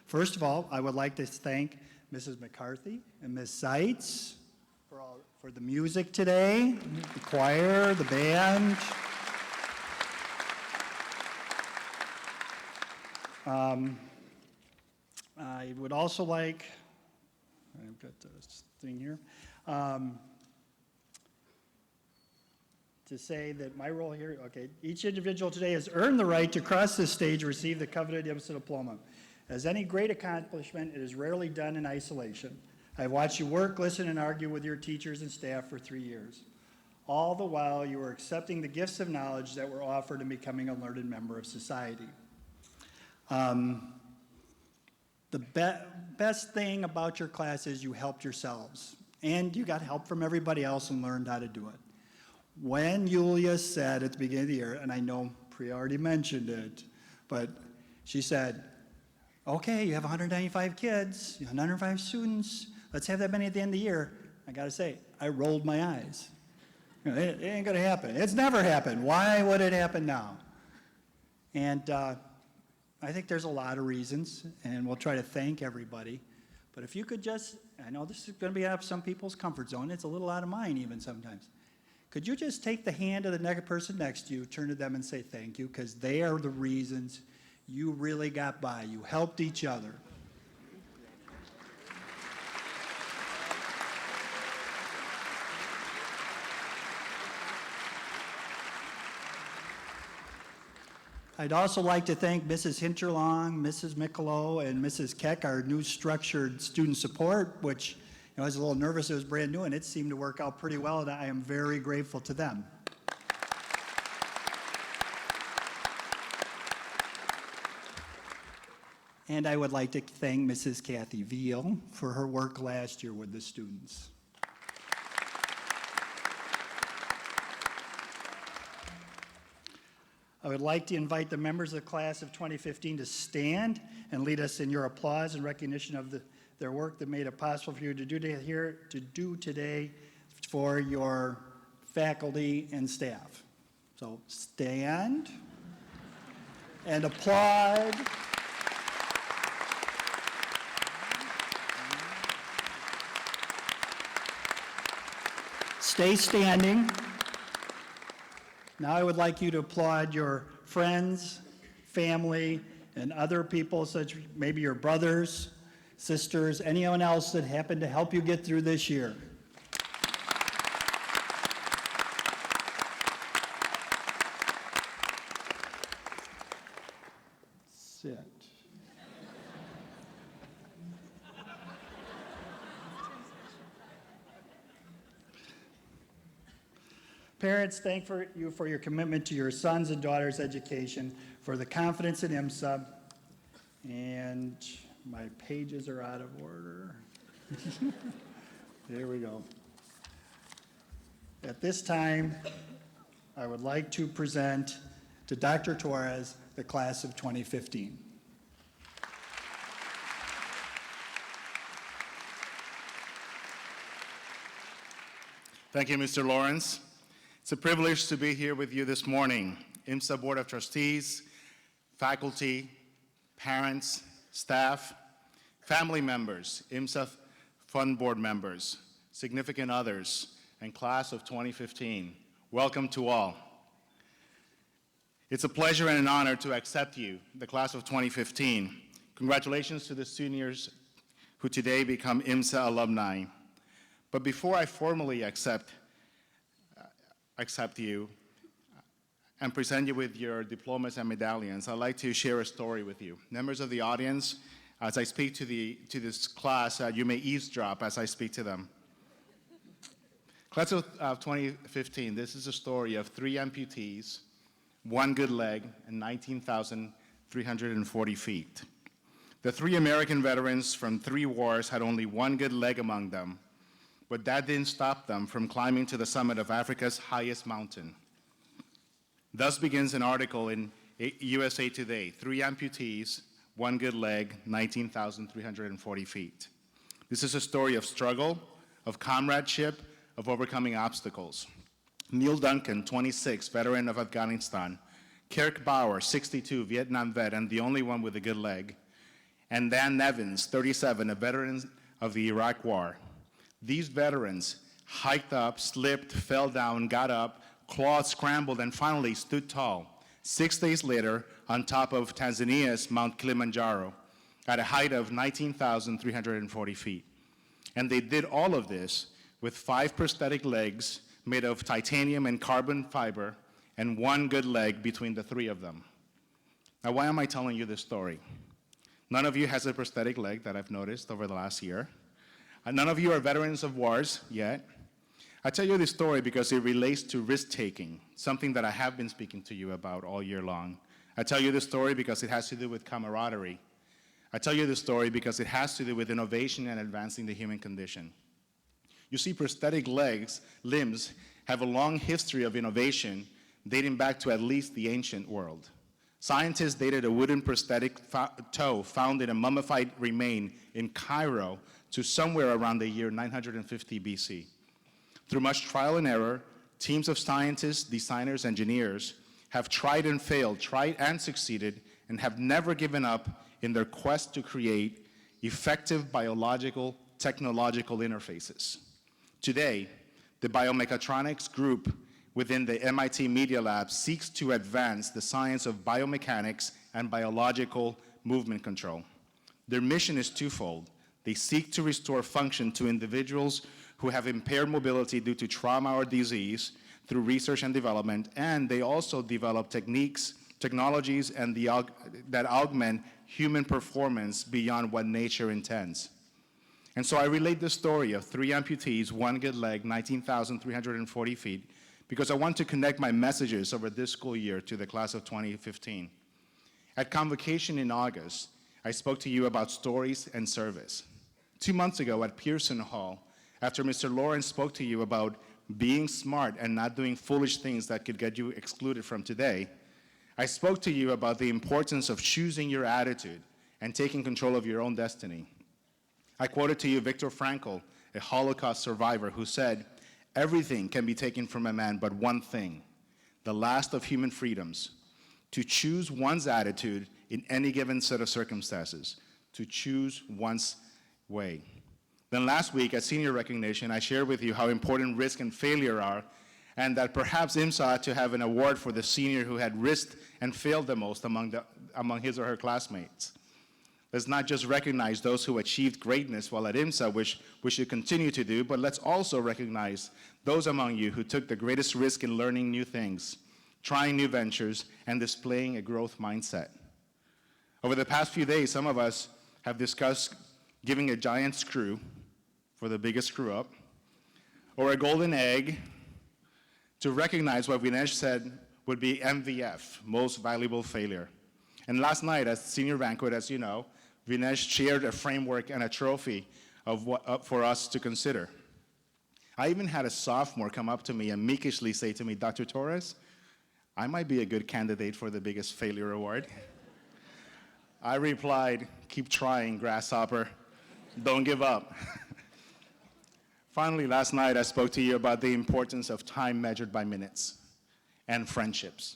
First of all, I would like to thank Mrs. McCarthy and Ms. Seitz for the music today, the choir, the band. I would also like, I've got this thing here, to say that my role here, okay, each individual today has earned the right to cross this stage and receive the coveted IMSA diploma. As any great accomplishment, it is rarely done in isolation. I've watched you work, listen, and argue with your teachers and staff for 3 years. All the while, you were accepting the gifts of knowledge that were offered and becoming a learned member of society. The best thing about your class is you helped yourselves, and you got help from everybody else and learned how to do it. When Yulia said at the beginning of the year, and I know Priya already mentioned it, but she said, okay, you have 195 kids, 105 students, let's have that many at the end of the year. I gotta say, I rolled my eyes. You know, it ain't gonna happen. It's never happened. Why would it happen now? And I think there's a lot of reasons, and we'll try to thank everybody. But if you could just, I know this is gonna be out of some people's comfort zone, it's a little out of mine even sometimes. Could you just take the hand of the next person next to you, turn to them and say thank you, because they are the reasons you really got by. You helped each other. I'd also like to thank Mrs. Hinterlong, Mrs. Michelot, and Mrs. Keck, our new structured student support, which I was a little nervous, it was brand new, and it seemed to work out pretty well, and I am very grateful to them. And I would like to thank Mrs. Kathy Veal for her work last year with the students. I would like to invite the members of the class of 2015 to stand and lead us in your applause and recognition of their work that made it possible for you to do today for your faculty and staff. So stand and applaud. Stay standing. Now I would like you to applaud your friends, family, and other people, such maybe your brothers, sisters, anyone else that happened to help you get through this year. Sit. Parents, thank you for your commitment to your sons' and daughters' education, for the confidence in IMSA, and my pages are out of order. There we go. At this time, I would like to present to Dr. Torres the class of 2015. Thank you, Mr. Lawrence. It's a privilege to be here with you this morning. IMSA Board of Trustees, faculty, parents, staff, family members, IMSA Fund Board members, significant others, and class of 2015. Welcome to all. It's a pleasure and an honor to accept you, the class of 2015. Congratulations to the seniors who today become IMSA alumni. But before I formally accept you, and present you with your diplomas and medallions, I'd like to share a story with you. Members of the audience, as I speak to this class, you may eavesdrop as I speak to them. Class of 2015, this is a story of 3 amputees, 1 good leg, and 19,340 feet. The 3 American veterans from 3 wars had only 1 good leg among them, but that didn't stop them from climbing to the summit of Africa's highest mountain. Thus begins an article in USA Today, 3 amputees, 1 good leg, 19,340 feet. This is a story of struggle, of comradeship, of overcoming obstacles. Neil Duncan, 26, veteran of Afghanistan. Kirk Bauer, 62, Vietnam vet, and the only one with a good leg. And Dan Nevins, 37, a veteran of the Iraq War. These veterans hiked up, slipped, fell down, got up, clawed, scrambled, and finally stood tall, 6 days later on top of Tanzania's Mount Kilimanjaro at a height of 19,340 feet. And they did all of this with 5 prosthetic legs made of titanium and carbon fiber and 1 good leg between the 3 of them. Now, why am I telling you this story? None of you has a prosthetic leg that I've noticed over the last year. None of you are veterans of wars yet. I tell you this story because it relates to risk-taking, something that I have been speaking to you about all year long. I tell you this story because it has to do with camaraderie. I tell you this story because it has to do with innovation and advancing the human condition. You see, prosthetic limbs have a long history of innovation dating back to at least the ancient world. Scientists dated a wooden prosthetic toe found in a mummified remain in Cairo to somewhere around the year 950 BC. Through much trial and error, teams of scientists, designers, engineers have tried and failed, tried and succeeded, and have never given up in their quest to create effective biological, technological interfaces. Today, the biomechatronics group within the MIT Media Lab seeks to advance the science of biomechanics and biological movement control. Their mission is twofold. They seek to restore function to individuals who have impaired mobility due to trauma or disease through research and development, and they also develop technologies that augment human performance beyond what nature intends. And so I relate the story of 3 amputees, 1 good leg, 19,340 feet, because I want to connect my messages over this school year to the class of 2015. At convocation in August, I spoke to you about stories and service. 2 months ago at Pearson Hall, after Mr. Lawrence spoke to you about being smart and not doing foolish things that could get you excluded from today, I spoke to you about the importance of choosing your attitude and taking control of your own destiny. I quoted to you Viktor Frankl, a Holocaust survivor, who said, "Everything can be taken from a man but one thing, the last of human freedoms, to choose one's attitude in any given set of circumstances, to choose one's way." Then last week at senior recognition, I shared with you how important risk and failure are, and that perhaps IMSA ought to have an award for the senior who had risked and failed the most among his or her classmates. Let's not just recognize those who achieved greatness while at IMSA, which we should continue to do, but let's also recognize those among you who took the greatest risk in learning new things, trying new ventures, and displaying a growth mindset. Over the past few days, some of us have discussed giving a giant screw for the biggest screw up, or a golden egg to recognize what Vinesh said would be MVF, most valuable failure. And last night at senior banquet, as you know, Vinesh shared a framework and a trophy for us to consider. I even had a sophomore come up to me and meekishly say to me, "Dr. Torres, I might be a good candidate for the biggest failure award." I replied, "Keep trying, grasshopper. Don't give up." Finally, last night I spoke to you about the importance of time measured by minutes and friendships.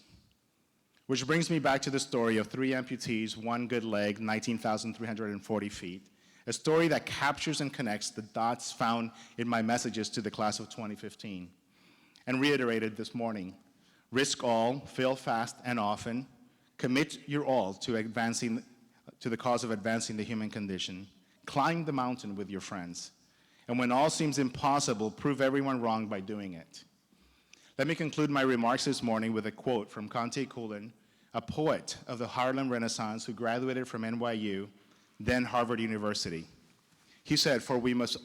Which brings me back to the story of 3 amputees, 1 good leg, 19,340 feet, a story that captures and connects the dots found in my messages to the class of 2015, and reiterated this morning. Risk all, fail fast and often, commit your all to the cause of advancing the human condition, climb the mountain with your friends, and when all seems impossible, prove everyone wrong by doing it. Let me conclude my remarks this morning with a quote from Conte Cullen, a poet of the Harlem Renaissance who graduated from NYU, then Harvard University. He said, "For we must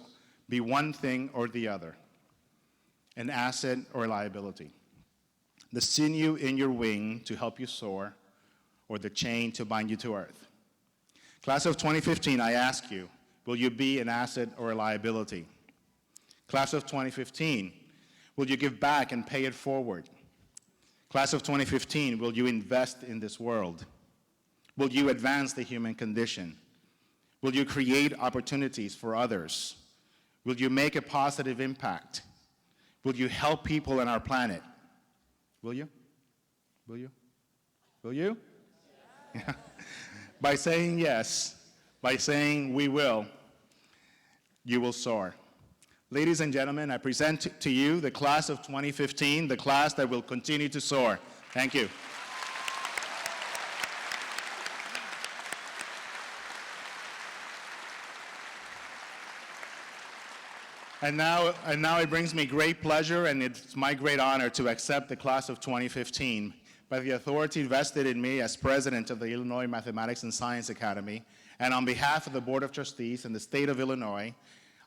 be one thing or the other, an asset or a liability. The sinew in your wing to help you soar, or the chain to bind you to earth." Class of 2015, I ask you, will you be an asset or a liability? Class of 2015, will you give back and pay it forward? Class of 2015, will you invest in this world? Will you advance the human condition? Will you create opportunities for others? Will you make a positive impact? Will you help people on our planet? Will you? Will you? Will you? Yeah. By saying yes, by saying we will, you will soar. Ladies and gentlemen, I present to you the class of 2015, the class that will continue to soar. Thank you. And now it brings me great pleasure, and it's my great honor to accept the class of 2015 by the authority vested in me as president of the Illinois Mathematics and Science Academy, and on behalf of the Board of Trustees and the state of Illinois,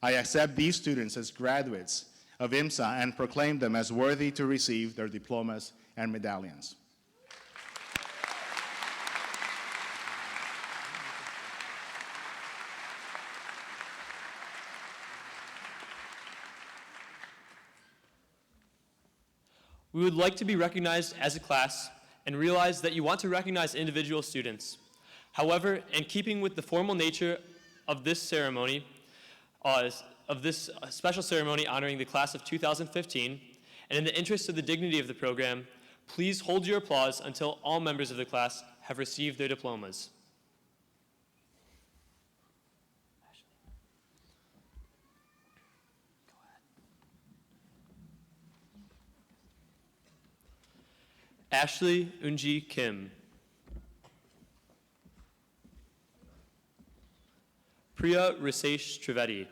I accept these students as graduates of IMSA and proclaim them as worthy to receive their diplomas and medallions. We would like to be recognized as a class and realize that you want to recognize individual students. However, in keeping with the formal nature of this ceremony, of this special ceremony honoring the class of 2015, and in the interest of the dignity of the program, please hold your applause until all members of the class have received their diplomas. Ashley Unji Kim. Priya Risesh Trivedi.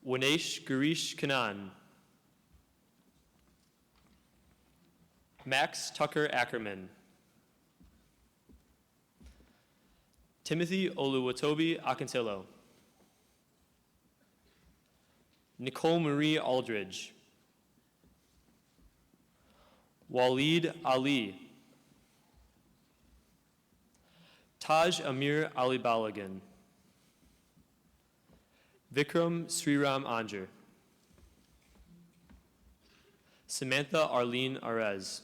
Wanesh Girish Kanan. Max Tucker Ackerman. Timothy Oluwatobi Akintillo. Nicole Marie Aldridge. Waleed Ali. Taj Amir Ali Balagan. Vikram Sriram Anjar. Samantha Arlene Arez.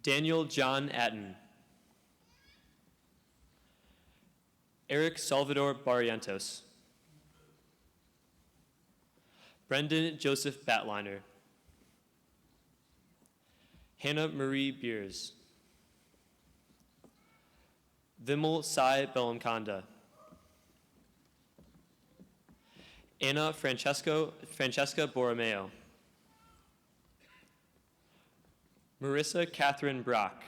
Daniel John Atten. Eric Salvador Barrientos. Brendan Joseph Batliner. Hannah Marie Beers. Vimal Sai Belamkanda. Anna Francesca Borromeo. Marissa Catherine Brock.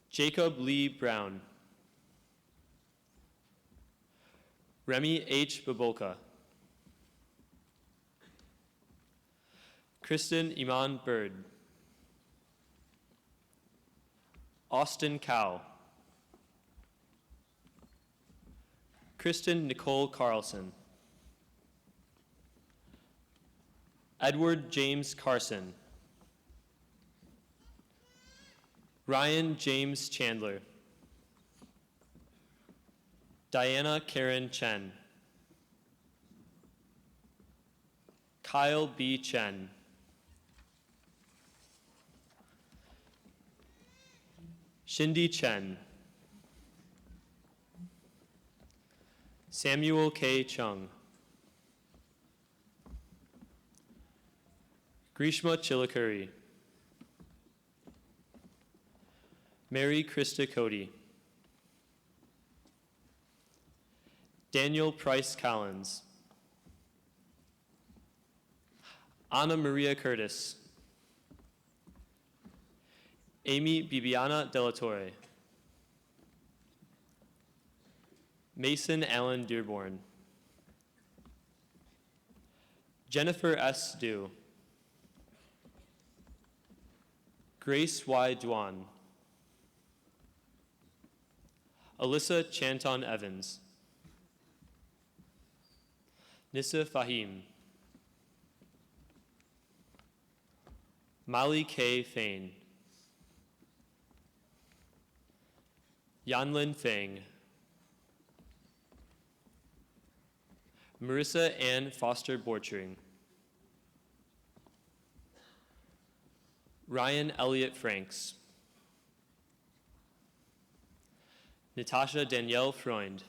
Jacob Lee Brown. Remy H. Babolka. Kristen Iman Bird. Austin Cow. Kristen Nicole Carlson. Edward James Carson. Ryan James Chandler. Diana Karen Chen. Kyle B. Chen. Shindy Chen. Samuel K. Chung. Grishma Chilakuri. Mary Krista Cody. Daniel Price Collins. Anna Maria Curtis. Amy Bibiana Della Torre. Mason Allen Dearborn. Jennifer S. Dew. Grace Y. Dwan. Alyssa Chanton Evans. Nissa Fahim. Molly K. Fain. Yanlin Feng. Marissa Ann Foster Borchering. Ryan Elliott Franks. Natasha Danielle Freund.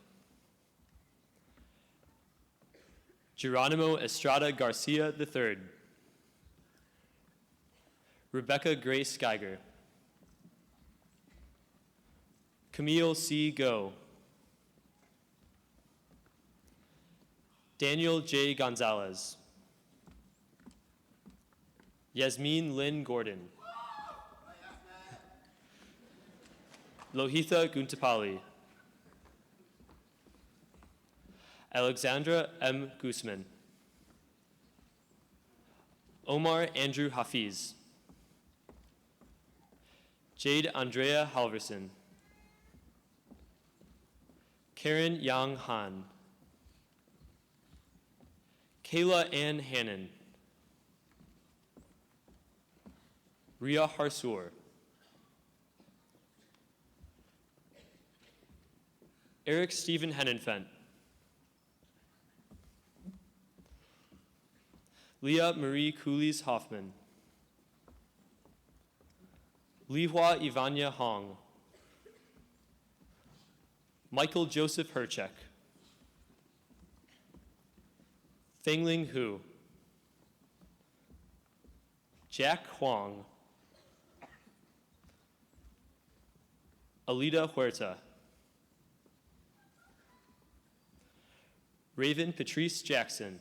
Geronimo Estrada Garcia III. Rebecca Grace Geiger. Camille C. Go. Daniel J. Gonzalez. Yasmin Lynn Gordon. Lohitha Guntapali. Alexandra M. Guzman. Omar Andrew Hafiz. Jade Andrea Halverson. Karen Yang Han. Kayla Ann Hannon. Ria Harsour. Eric Stephen Hennenfent. Leah Marie Coolies Hoffman. Lihua Ivania Hong. Michael Joseph Herchek. Fengling Hu. Jack Huang. Alida Huerta. Raven Patrice Jackson.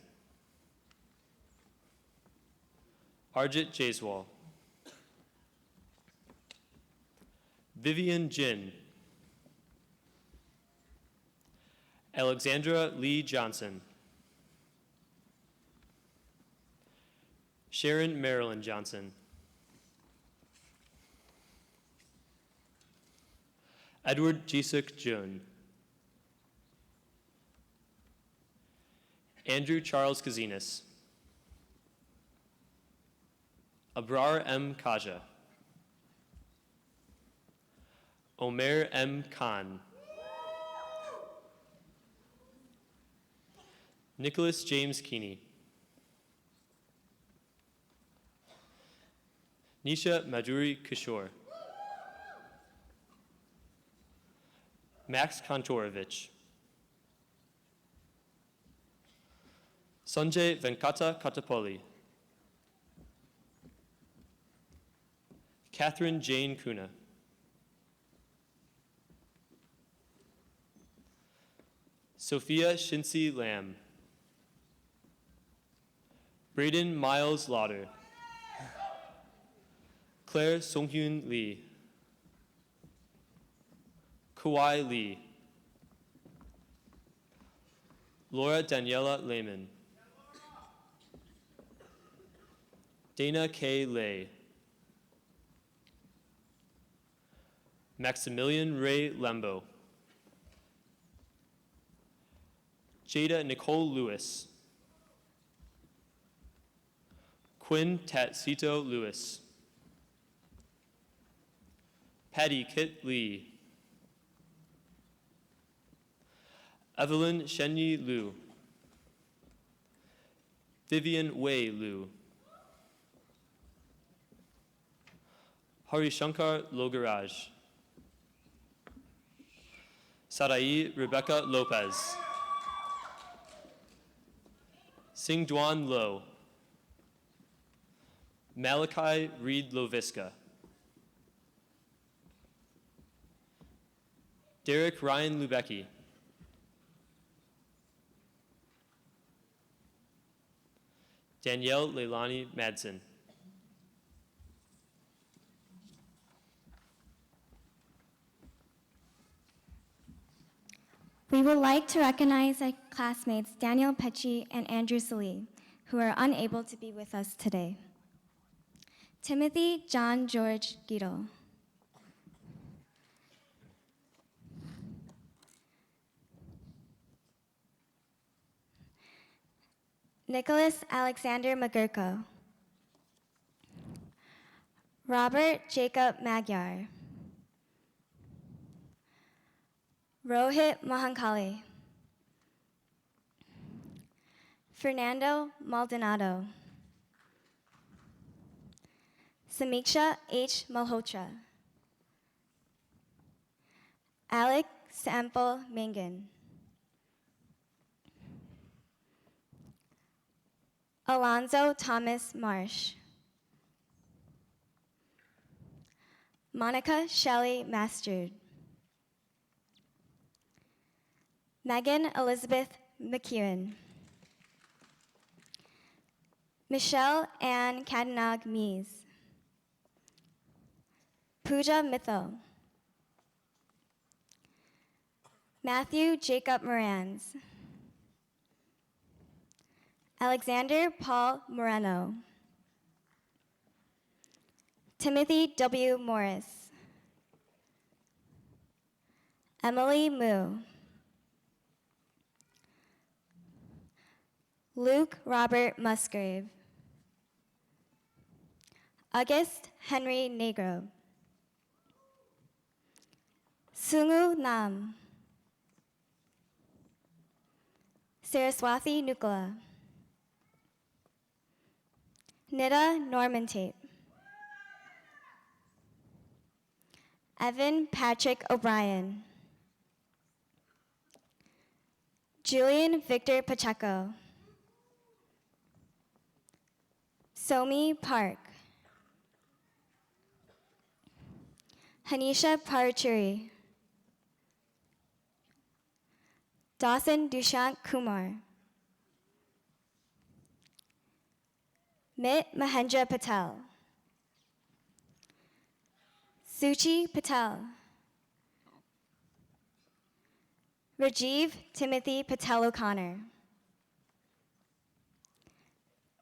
Arjit Jaiswal. Vivian Jin. Alexandra Lee Johnson. Sharon Marilyn Johnson. Edward Jisuk Jun. Andrew Charles Kazinas. Abrar M. Kaja. Omer M. Khan. Nicholas James Keeney. Nisha Madhuri Kishore. Max Kantorovich. Sanjay Venkata Katapoli. Catherine Jane Kuna. Sophia Shinsi Lam. Braden Miles Lauder. Claire Songhyun Lee. Kawai Lee. Laura Daniela Lehman. Dana K. Lay. Maximilian Ray Lembo. Jada Nicole Lewis. Quinn Tatsito Lewis. Patty Kit Lee. Evelyn Shenyi Liu. Vivian Wei Liu. Harishankar Logaraj. Sarai Rebecca Lopez. Singduan Lo. Malachi Reed Loviska. Derek Ryan Lubecki. Danielle Leilani Madsen. We would like to recognize our classmates Daniel Pecci and Andrew Salee, who are unable to be with us today. Timothy John George Guido. Nicholas Alexander McGurko. Robert Jacob Magyar. Rohit Mahankali. Fernando Maldonado. Samiksha H. Malhotra. Alec Sample Mangan. Alonzo Thomas Marsh. Monica Shelley Mastard. Megan Elizabeth McEwen. Michelle Ann Cadenog Mees. Pooja Mitho. Matthew Jacob Morans. Alexander Paul Moreno. Timothy W. Morris. Emily Moo. Luke Robert Musgrave. August Henry Negro. Sungu Nam. Saraswati Nukla. Nida Norman Tate. Evan Patrick O'Brien. Julian Victor Pacheco. Somi Park. Hanisha Parachuri. Dawson Dushant Kumar. Mit Mahendra Patel. Suchi Patel. Rajiv Timothy Patel O'Connor.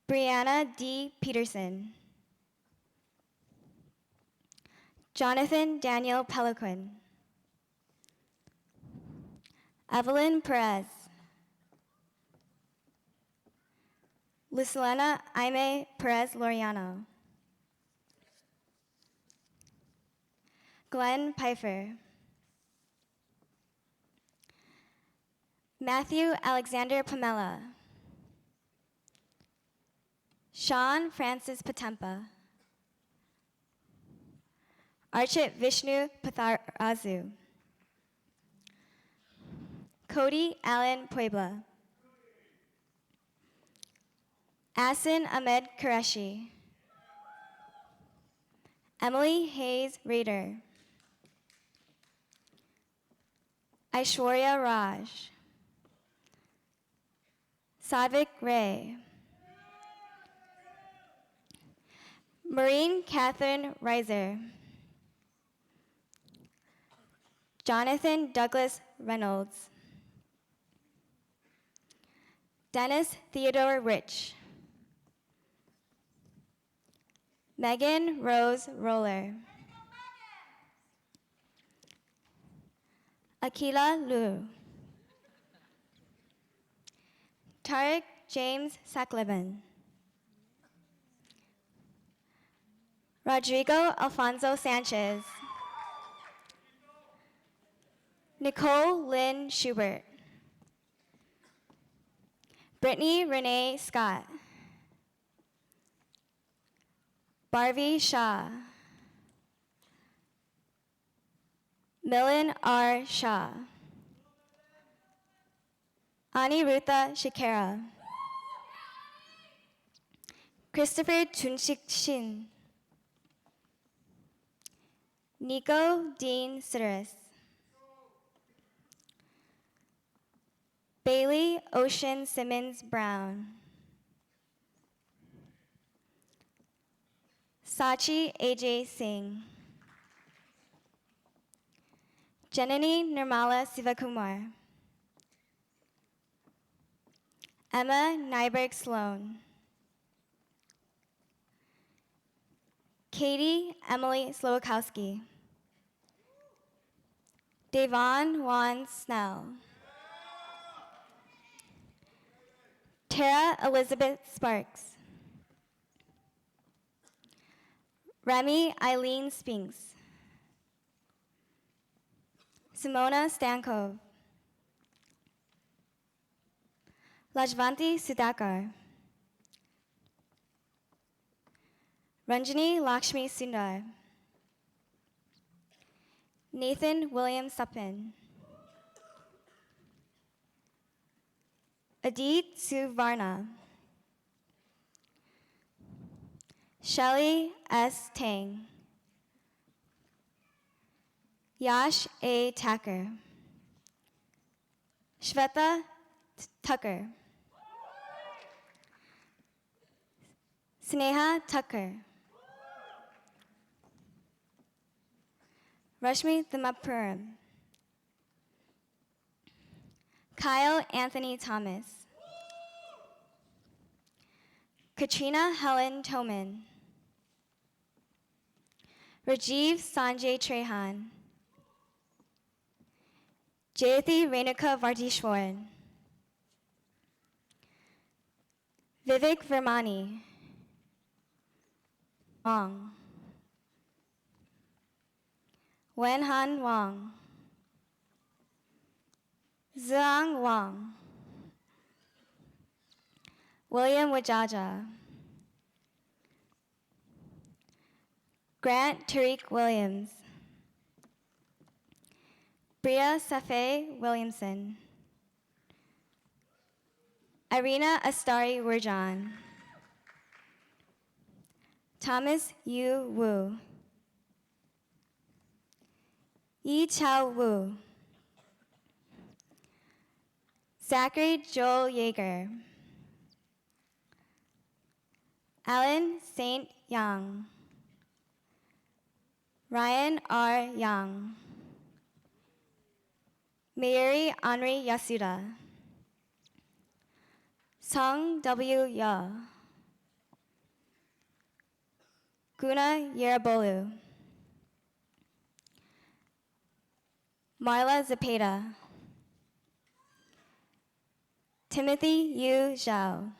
Brianna D. Peterson. Jonathan Daniel Peliquin. Evelyn Perez. Lucelena Aime Perez Loriano. Glenn Pfeiffer. Matthew Alexander Pamela. Sean Francis Patempa. Archit Vishnu Patharazu. Cody Allen Puebla. Asin Ahmed Qureshi. Emily Hayes Rader. Aishwarya Raj. Sadvik Ray. Maureen Catherine Reiser. Jonathan Douglas Reynolds. Dennis Theodore Rich. Megan Rose Roller. Akila Liu. Tarek James Sakliban. Rodrigo Alfonso Sanchez. Nicole Lynn Schubert. Brittany Renee Scott. Barvi Shah. Milan R. Shah. Anirutha Shikara. Christopher Chunshik Shin. Nico Dean Sideris. Bailey Ocean Simmons Brown. Sachi AJ Singh. Janani Nirmala Sivakumar. Emma Nyberg Sloan. Katie Emily Slowakowski. Devon Juan Snell. Tara Elizabeth Sparks. Remy Eileen Spinks. Simona Stankov. Lajvanti Sudhakar. Ranjani Lakshmi Sundar. Nathan William Suppin. Adit Suvarna. Shelley S. Tang. Yash A. Tacker. Shweta Tucker. Sneha Tucker. Rashmi Thimapuram. Kyle Anthony Thomas. Katrina Helen Toman. Rajiv Sanjay Trehan. Jayathi Renuka Vardishwaran. Vivek Vermani. Wang. Wenhan Wang. Zhang Wang. William Wajaja. Grant Tariq Williams. Bria Safe Williamson. Irina Astari Wirjan. Thomas Yu Wu. Yi Chao Wu. Zachary Joel Yeager. Alan St. Yang. Ryan R. Yang. Mayuri Henri Yasuda. Song W. Ya. Guna Yerabolu. Marla Zepeda. Timothy Yu Zhao.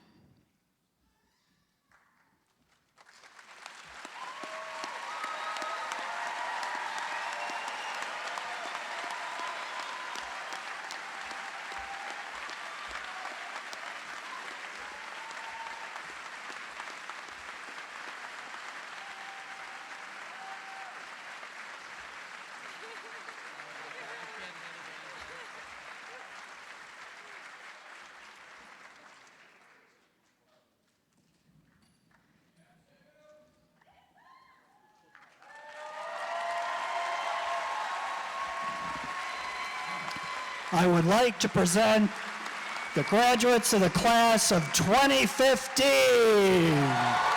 I would like to present the graduates of the class of 2015.